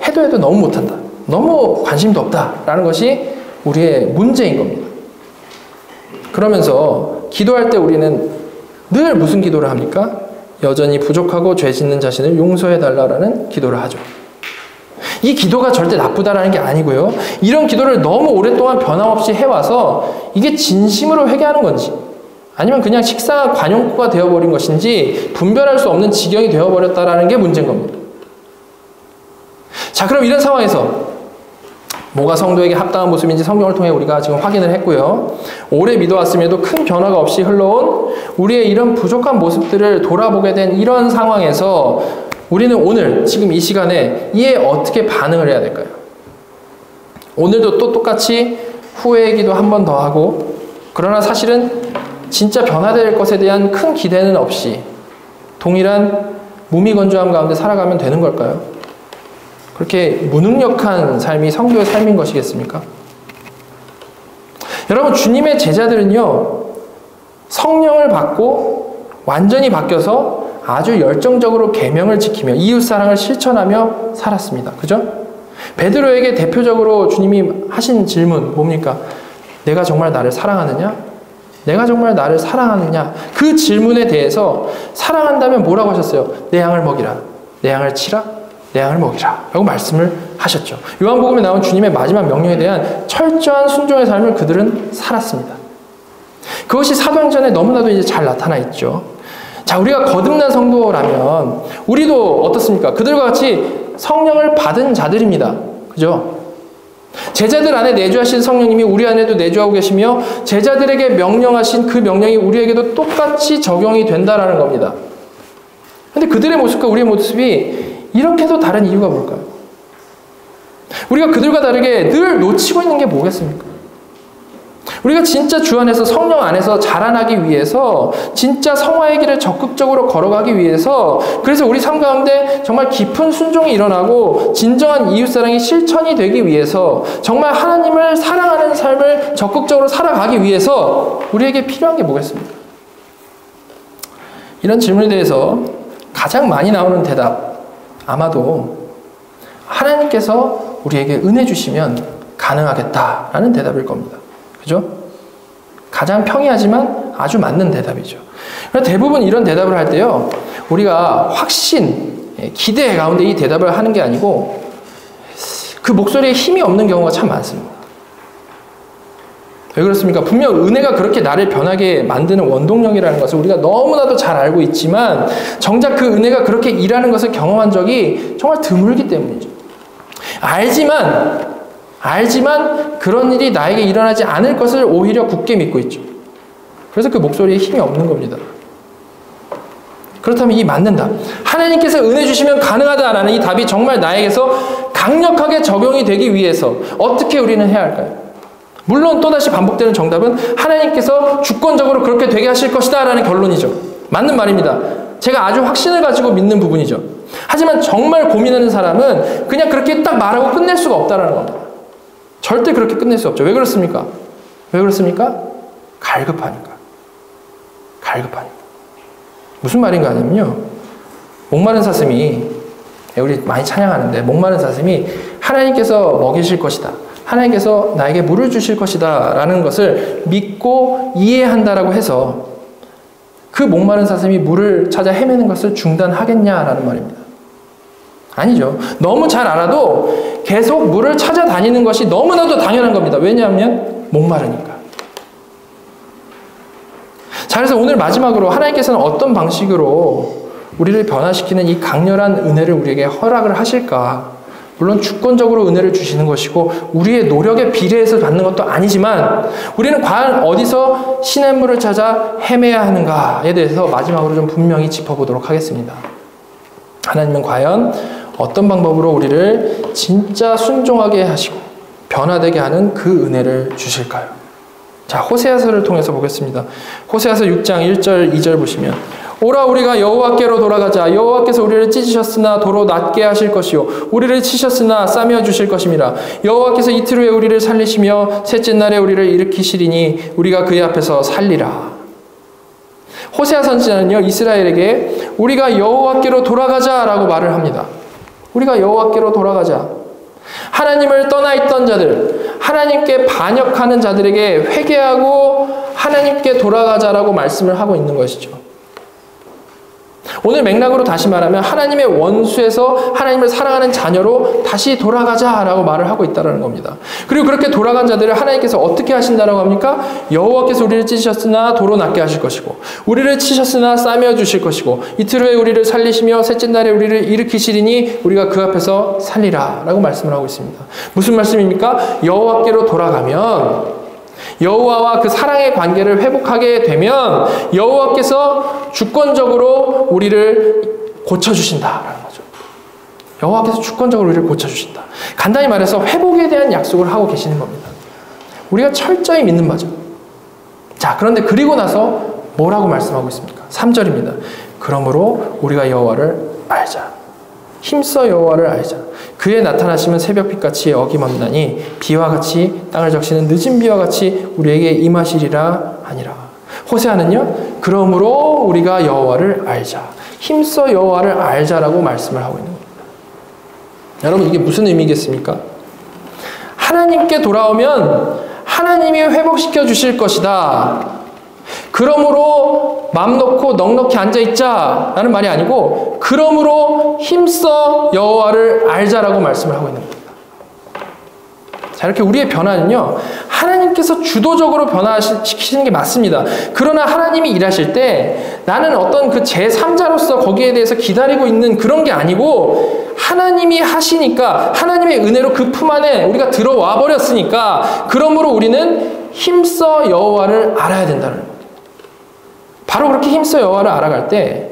해도 너무 못한다, 너무 관심도 없다라는 것이 우리의 문제인 겁니다. 그러면서 기도할 때 우리는 늘 무슨 기도를 합니까? 여전히 부족하고 죄 짓는 자신을 용서해달라는 기도를 하죠. 이 기도가 절대 나쁘다라는 게 아니고요, 이런 기도를 너무 오랫동안 변함없이 해와서 이게 진심으로 회개하는 건지, 아니면 그냥 식상한 관용구가 되어버린 것인지 분별할 수 없는 지경이 되어버렸다라는 게 문제인 겁니다. 자, 그럼 이런 상황에서 뭐가 성도에게 합당한 모습인지 성경을 통해 우리가 지금 확인을 했고요. 오래 믿어왔음에도 큰 변화가 없이 흘러온 우리의 이런 부족한 모습들을 돌아보게 된 이런 상황에서 우리는 오늘 지금 이 시간에 이에 어떻게 반응을 해야 될까요? 오늘도 또 똑같이 후회의 기도 한 번 더 하고, 그러나 사실은 진짜 변화될 것에 대한 큰 기대는 없이 동일한 무미건조함 가운데 살아가면 되는 걸까요? 그렇게 무능력한 삶이 성도의 삶인 것이겠습니까? 여러분, 주님의 제자들은요, 성령을 받고 완전히 바뀌어서 아주 열정적으로 계명을 지키며 이웃사랑을 실천하며 살았습니다. 그죠? 베드로에게 대표적으로 주님이 하신 질문 뭡니까? 내가 정말 나를 사랑하느냐? 내가 정말 나를 사랑하느냐? 그 질문에 대해서 사랑한다면 뭐라고 하셨어요? 내 양을 먹이라. 내 양을 치라. 내 양을 먹이라. 라고 말씀을 하셨죠. 요한복음에 나온 주님의 마지막 명령에 대한 철저한 순종의 삶을 그들은 살았습니다. 그것이 사도행전에 너무나도 이제 잘 나타나 있죠. 자, 우리가 거듭난 성도라면 우리도 어떻습니까? 그들과 같이 성령을 받은 자들입니다. 그죠? 제자들 안에 내주하신 성령님이 우리 안에도 내주하고 계시며 제자들에게 명령하신 그 명령이 우리에게도 똑같이 적용이 된다라는 겁니다. 근데 그들의 모습과 우리의 모습이 이렇게도 다른 이유가 뭘까요? 우리가 그들과 다르게 늘 놓치고 있는 게 뭐겠습니까? 우리가 진짜 주 안에서 성령 안에서 자라나기 위해서 진짜 성화의 길을 적극적으로 걸어가기 위해서 그래서 우리 삶 가운데 정말 깊은 순종이 일어나고 진정한 이웃사랑이 실천이 되기 위해서 정말 하나님을 사랑하는 삶을 적극적으로 살아가기 위해서 우리에게 필요한 게 뭐겠습니까? 이런 질문에 대해서 가장 많이 나오는 대답 아마도 하나님께서 우리에게 은혜 주시면 가능하겠다라는 대답일 겁니다. 그죠? 가장 평이하지만 아주 맞는 대답이죠. 대부분 이런 대답을 할 때요, 우리가 확신, 기대 가운데 이 대답을 하는 게 아니고 그 목소리에 힘이 없는 경우가 참 많습니다. 왜 그렇습니까? 분명 은혜가 그렇게 나를 변하게 만드는 원동력이라는 것을 우리가 너무나도 잘 알고 있지만 정작 그 은혜가 그렇게 일하는 것을 경험한 적이 정말 드물기 때문이죠. 알지만 그런 일이 나에게 일어나지 않을 것을 오히려 굳게 믿고 있죠. 그래서 그 목소리에 힘이 없는 겁니다. 그렇다면 이 맞는다. 하나님께서 은혜 주시면 가능하다라는 이 답이 정말 나에게서 강력하게 적용이 되기 위해서 어떻게 우리는 해야 할까요? 물론 또다시 반복되는 정답은 하나님께서 주권적으로 그렇게 되게 하실 것이다 라는 결론이죠. 맞는 말입니다. 제가 아주 확신을 가지고 믿는 부분이죠. 하지만 정말 고민하는 사람은 그냥 그렇게 딱 말하고 끝낼 수가 없다라는 겁니다. 절대 그렇게 끝낼 수 없죠. 왜 그렇습니까? 왜 그렇습니까? 갈급하니까. 무슨 말인가 하냐면요, 목마른 사슴이, 우리 많이 찬양하는데 목마른 사슴이 하나님께서 먹이실 것이다, 하나님께서 나에게 물을 주실 것이다 라는 것을 믿고 이해한다라고 해서 그 목마른 사슴이 물을 찾아 헤매는 것을 중단하겠냐라는 말입니다. 아니죠. 너무 잘 알아도 계속 물을 찾아다니는 것이 너무나도 당연한 겁니다. 왜냐하면 목마르니까. 자, 그래서 오늘 마지막으로 하나님께서는 어떤 방식으로 우리를 변화시키는 이 강렬한 은혜를 우리에게 허락을 하실까? 물론 주권적으로 은혜를 주시는 것이고 우리의 노력에 비례해서 받는 것도 아니지만 우리는 과연 어디서 시냇물을 찾아 헤매야 하는가에 대해서 마지막으로 좀 분명히 짚어보도록 하겠습니다. 하나님은 과연 어떤 방법으로 우리를 진짜 순종하게 하시고 변화되게 하는 그 은혜를 주실까요? 자, 호세아서를 통해서 보겠습니다. 호세아서 6장 1절 2절 보시면 오라 우리가 여호와께로 돌아가자. 여호와께서 우리를 찢으셨으나 도로 낮게 하실 것이요 우리를 치셨으나 싸매어 주실 것임이라. 여호와께서 이틀 후에 우리를 살리시며 셋째 날에 우리를 일으키시리니 우리가 그의 앞에서 살리라. 호세아 선지자는요, 이스라엘에게 우리가 여호와께로 돌아가자라고 말을 합니다. 우리가 여호와께로 돌아가자. 하나님을 떠나 있던 자들, 하나님께 반역하는 자들에게 회개하고 하나님께 돌아가자라고 말씀을 하고 있는 것이죠. 오늘 맥락으로 다시 말하면 하나님의 원수에서 하나님을 사랑하는 자녀로 다시 돌아가자라고 말을 하고 있다는 겁니다. 그리고 그렇게 돌아간 자들을 하나님께서 어떻게 하신다라고 합니까? 여호와께서 우리를 찢으셨으나 도로 낫게 하실 것이고 우리를 치셨으나 싸매어 주실 것이고 이틀 후에 우리를 살리시며 셋째 날에 우리를 일으키시리니 우리가 그 앞에서 살리라 라고 말씀을 하고 있습니다. 무슨 말씀입니까? 여호와께로 돌아가면 여호와와 그 사랑의 관계를 회복하게 되면 여호와께서 주권적으로 우리를 고쳐주신다라는 거죠. 여호와께서 주권적으로 우리를 고쳐주신다. 간단히 말해서 회복에 대한 약속을 하고 계시는 겁니다. 우리가 철저히 믿는 바죠. 자, 그런데 그리고 나서 뭐라고 말씀하고 있습니까? 3절입니다. 그러므로 우리가 여호와를 알자. 힘써 여호와를 알자. 그의 나타나시면 새벽빛같이 어김없나니 비와 같이 땅을 적시는 늦은 비와 같이 우리에게 임하시리라 하니라. 호세아는요. 그러므로 우리가 여호와를 알자. 힘써 여호와를 알자라고 말씀을 하고 있는 겁니다. 여러분 이게 무슨 의미겠습니까? 하나님께 돌아오면 하나님이 회복시켜 주실 것이다. 그러므로 맘 놓고 넉넉히 앉아있자 라는 말이 아니고 그러므로 힘써 여호와를 알자라고 말씀을 하고 있는 겁니다. 자, 이렇게 우리의 변화는요 하나님께서 주도적으로 변화시키시는 게 맞습니다. 그러나 하나님이 일하실 때 나는 어떤 그 제3자로서 거기에 대해서 기다리고 있는 그런 게 아니고 하나님이 하시니까 하나님의 은혜로 그 품 안에 우리가 들어와 버렸으니까 그러므로 우리는 힘써 여호와를 알아야 된다는 겁니다. 바로 그렇게 힘써 여호와를 알아갈 때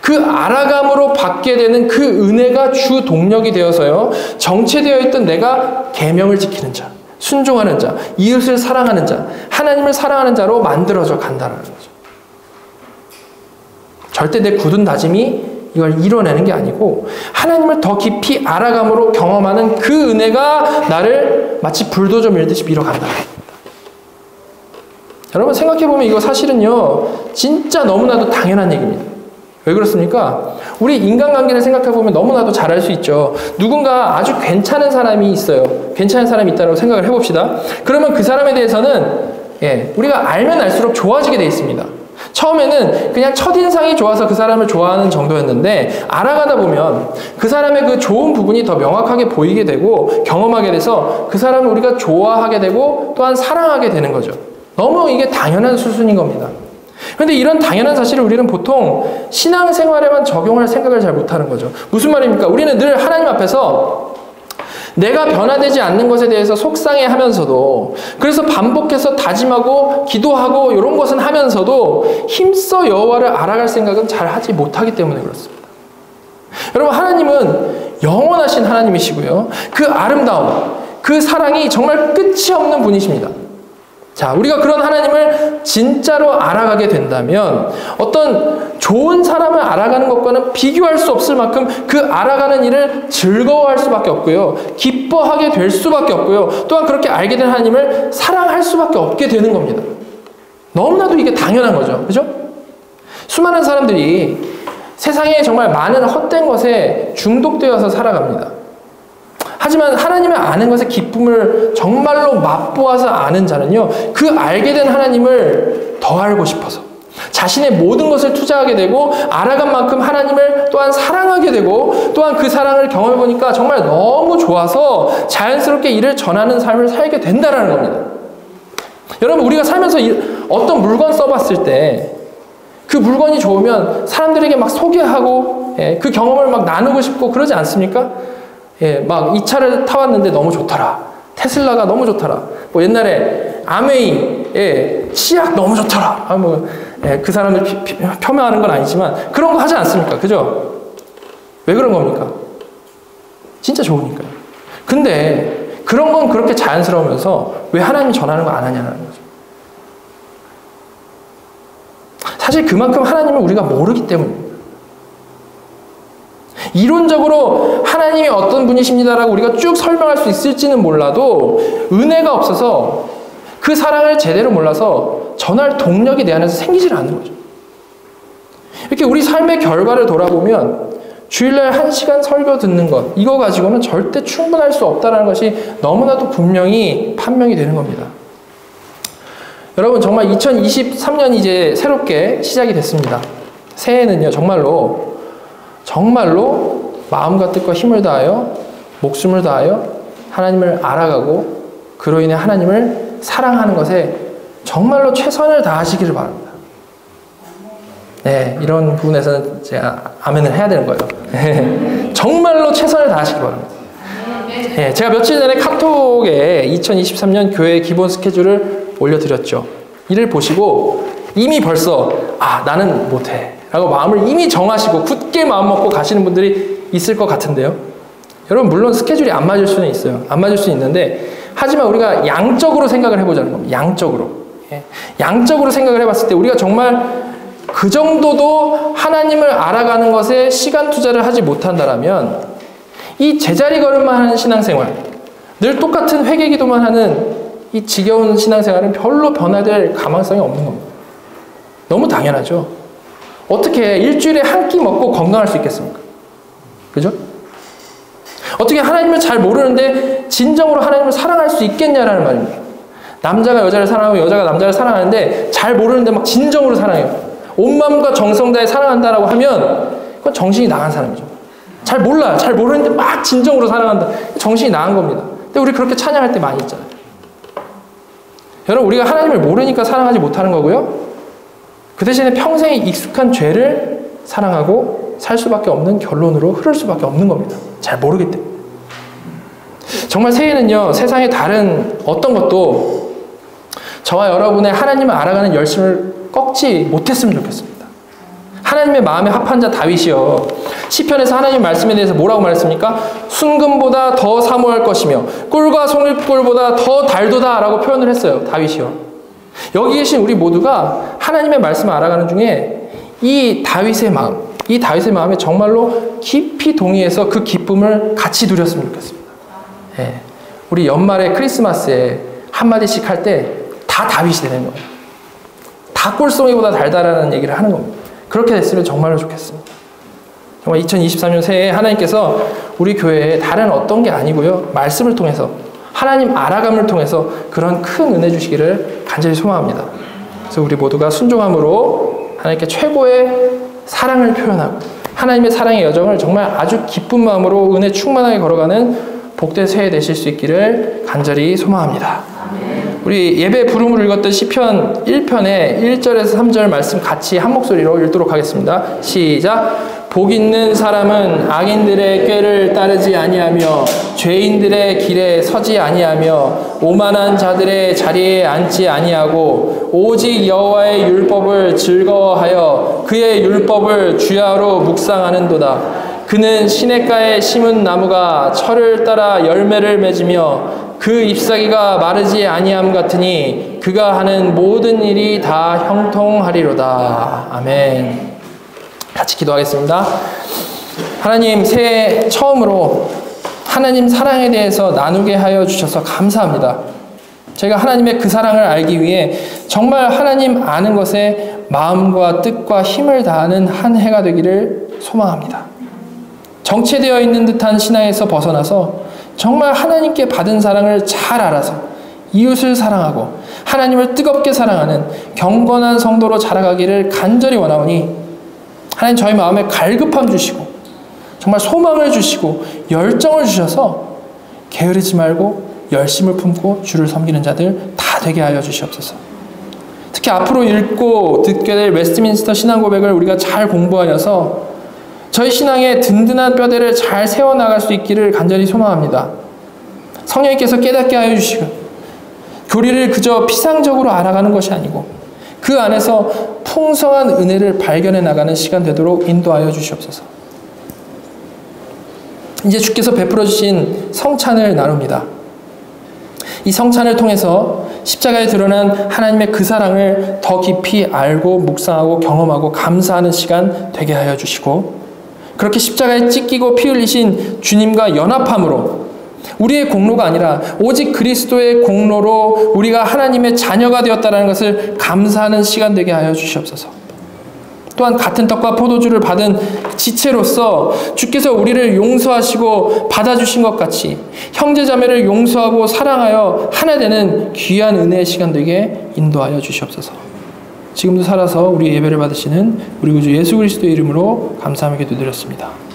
그 알아감으로 받게 되는 그 은혜가 주 동력이 되어서요 정체되어 있던 내가 계명을 지키는 자, 순종하는 자, 이웃을 사랑하는 자, 하나님을 사랑하는 자로 만들어져 간다는 거죠. 절대 내 굳은 다짐이 이걸 이뤄내는 게 아니고 하나님을 더 깊이 알아감으로 경험하는 그 은혜가 나를 마치 불도저 밀듯이 밀어간다는 겁니다. 여러분 생각해보면 이거 사실은요 진짜 너무나도 당연한 얘기입니다. 왜 그렇습니까? 우리 인간관계를 생각해보면 너무나도 잘 알 수 있죠. 누군가 아주 괜찮은 사람이 있어요. 괜찮은 사람이 있다고 생각을 해봅시다. 그러면 그 사람에 대해서는 우리가 알면 알수록 좋아지게 돼 있습니다. 처음에는 그냥 첫인상이 좋아서 그 사람을 좋아하는 정도였는데 알아가다 보면 그 사람의 그 좋은 부분이 더 명확하게 보이게 되고 경험하게 돼서 그 사람을 우리가 좋아하게 되고 또한 사랑하게 되는 거죠. 너무 이게 당연한 수순인 겁니다. 그런데 이런 당연한 사실을 우리는 보통 신앙생활에만 적용할 생각을 잘 못하는 거죠. 무슨 말입니까? 우리는 늘 하나님 앞에서 내가 변화되지 않는 것에 대해서 속상해하면서도 그래서 반복해서 다짐하고 기도하고 이런 것은 하면서도 힘써 여호와를 알아갈 생각은 잘 하지 못하기 때문에 그렇습니다. 여러분 하나님은 영원하신 하나님이시고요. 그 아름다움, 그 사랑이 정말 끝이 없는 분이십니다. 자, 우리가 그런 하나님을 진짜로 알아가게 된다면 어떤 좋은 사람을 알아가는 것과는 비교할 수 없을 만큼 그 알아가는 일을 즐거워할 수밖에 없고요. 기뻐하게 될 수밖에 없고요. 또한 그렇게 알게 된 하나님을 사랑할 수밖에 없게 되는 겁니다. 너무나도 이게 당연한 거죠. 그죠? 수많은 사람들이 세상에 정말 많은 헛된 것에 중독되어서 살아갑니다. 하지만 하나님을 아는 것의 기쁨을 정말로 맛보아서 아는 자는요, 그 알게 된 하나님을 더 알고 싶어서 자신의 모든 것을 투자하게 되고 알아간 만큼 하나님을 또한 사랑하게 되고 또한 그 사랑을 경험해보니까 정말 너무 좋아서 자연스럽게 이를 전하는 삶을 살게 된다는 겁니다. 여러분 우리가 살면서 어떤 물건 써봤을 때 그 물건이 좋으면 사람들에게 막 소개하고 그 경험을 막 나누고 싶고 그러지 않습니까? 막 이 차를 타왔는데 너무 좋더라. 테슬라가 너무 좋더라. 뭐 옛날에 아메이, 치약 너무 좋더라. 그 사람을 폄하하는 건 아니지만 그런 거 하지 않습니까? 그죠? 왜 그런 겁니까? 진짜 좋으니까요. 근데 그런 건 그렇게 자연스러우면서 왜 하나님이 전하는 거 안 하냐는 거죠. 사실 그만큼 하나님을 우리가 모르기 때문입니다. 이론적으로 하나님이 어떤 분이십니다라고 우리가 쭉 설명할 수 있을지는 몰라도 은혜가 없어서 그 사랑을 제대로 몰라서 전할 동력이 내 안에서 생기질 않는 거죠. 이렇게 우리 삶의 결과를 돌아보면 주일날 1시간 설교 듣는 것 이거 가지고는 절대 충분할 수 없다는 것이 너무나도 분명히 판명이 되는 겁니다. 여러분 정말 2023년이 이제 새롭게 시작이 됐습니다. 새해는요, 정말로 마음과 뜻과 힘을 다하여 목숨을 다하여 하나님을 알아가고 그로 인해 하나님을 사랑하는 것에 정말로 최선을 다하시기를 바랍니다. 네, 이런 부분에서는 제가 아멘을 해야 되는 거예요. 정말로 최선을 다하시기 바랍니다. 네, 제가 며칠 전에 카톡에 2023년 교회 기본 스케줄을 올려드렸죠. 이를 보시고 이미 벌써 나는 못해 라고 마음을 이미 정하시고 굳게 마음 먹고 가시는 분들이 있을 것 같은데요. 여러분, 물론 스케줄이 안 맞을 수는 있어요. 안 맞을 수는 있는데, 하지만 우리가 양적으로 생각을 해보자는 겁니다. 양적으로. 양적으로 생각을 해봤을 때 우리가 정말 그 정도도 하나님을 알아가는 것에 시간 투자를 하지 못한다라면 이 제자리 걸음만 하는 신앙생활, 늘 똑같은 회개 기도만 하는 이 지겨운 신앙생활은 별로 변화될 가망성이 없는 겁니다. 너무 당연하죠. 어떻게 일주일에 한 끼 먹고 건강할 수 있겠습니까? 그죠? 어떻게 하나님을 잘 모르는데 진정으로 하나님을 사랑할 수 있겠냐라는 말입니다. 남자가 여자를 사랑하고 여자가 남자를 사랑하는데 잘 모르는데 막 진정으로 사랑해요. 온 마음과 정성 다해 사랑한다라고 하면 그건 정신이 나간 사람이죠. 잘 몰라요. 잘 모르는데 막 진정으로 사랑한다. 정신이 나간 겁니다. 근데 우리 그렇게 찬양할 때 많이 있잖아요. 여러분, 우리가 하나님을 모르니까 사랑하지 못하는 거고요. 그 대신에 평생에 익숙한 죄를 사랑하고 살 수밖에 없는 결론으로 흐를 수밖에 없는 겁니다. 잘 모르기 때문에. 정말 새해는요, 세상의 다른 어떤 것도 저와 여러분의 하나님을 알아가는 열심을 꺾지 못했으면 좋겠습니다. 하나님의 마음에 합한 자 다윗이요, 시편에서 하나님 말씀에 대해서 뭐라고 말했습니까? 순금보다 더 사모할 것이며 꿀과 송이꿀보다 더 달도다 라고 표현을 했어요. 다윗이요. 여기 계신 우리 모두가 하나님의 말씀을 알아가는 중에 이 다윗의 마음에 정말로 깊이 동의해서 그 기쁨을 같이 누렸으면 좋겠습니다. 예. 우리 연말에 크리스마스에 한마디씩 할 때 다 다윗이 되는 거예요. 다 꿀송이보다 달달하는 얘기를 하는 겁니다. 그렇게 됐으면 정말로 좋겠습니다. 정말 2023년 새해에 하나님께서 우리 교회에 다른 어떤 게 아니고요, 말씀을 통해서 하나님 알아감을 통해서 그런 큰 은혜 주시기를 간절히 소망합니다. 그래서 우리 모두가 순종함으로 하나님께 최고의 사랑을 표현하고 하나님의 사랑의 여정을 정말 아주 기쁜 마음으로 은혜 충만하게 걸어가는 복된 새해 되실 수 있기를 간절히 소망합니다. 우리 예배 부름을 읽었던 시편 1편의 1절에서 3절 말씀 같이 한 목소리로 읽도록 하겠습니다. 시작. 복 있는 사람은 악인들의 꾀를 따르지 아니하며 죄인들의 길에 서지 아니하며 오만한 자들의 자리에 앉지 아니하고 오직 여호와의 율법을 즐거워하여 그의 율법을 주야로 묵상하는도다. 그는 시냇가에 심은 나무가 철을 따라 열매를 맺으며 그 잎사귀가 마르지 아니함 같으니 그가 하는 모든 일이 다 형통하리로다. 아멘. 같이 기도하겠습니다. 하나님, 새해 처음으로 하나님 사랑에 대해서 나누게 하여 주셔서 감사합니다. 저희가 하나님의 그 사랑을 알기 위해 정말 하나님 아는 것에 마음과 뜻과 힘을 다하는 한 해가 되기를 소망합니다. 정체되어 있는 듯한 신앙에서 벗어나서 정말 하나님께 받은 사랑을 잘 알아서 이웃을 사랑하고 하나님을 뜨겁게 사랑하는 경건한 성도로 자라가기를 간절히 원하오니 하나님, 저희 마음에 갈급함 주시고 정말 소망을 주시고 열정을 주셔서 게으르지 말고 열심을 품고 주를 섬기는 자들 다 되게 하여 주시옵소서. 특히 앞으로 읽고 듣게 될 웨스트민스터 신앙 고백을 우리가 잘 공부하여서 저희 신앙의 든든한 뼈대를 잘 세워나갈 수 있기를 간절히 소망합니다. 성령님께서 깨닫게 하여 주시고 교리를 그저 피상적으로 알아가는 것이 아니고 그 안에서 풍성한 은혜를 발견해 나가는 시간 되도록 인도하여 주시옵소서. 이제 주께서 베풀어 주신 성찬을 나눕니다. 이 성찬을 통해서 십자가에 드러난 하나님의 그 사랑을 더 깊이 알고 묵상하고 경험하고 감사하는 시간 되게 하여 주시고, 그렇게 십자가에 찢기고 피 흘리신 주님과 연합함으로 우리의 공로가 아니라 오직 그리스도의 공로로 우리가 하나님의 자녀가 되었다는 것을 감사하는 시간 되게 하여 주시옵소서. 또한 같은 떡과 포도주를 받은 지체로서 주께서 우리를 용서하시고 받아주신 것 같이 형제자매를 용서하고 사랑하여 하나 되는 귀한 은혜의 시간 되게 인도하여 주시옵소서. 지금도 살아서 우리 예배를 받으시는 우리 구주 예수 그리스도의 이름으로 감사하며 기도드렸습니다.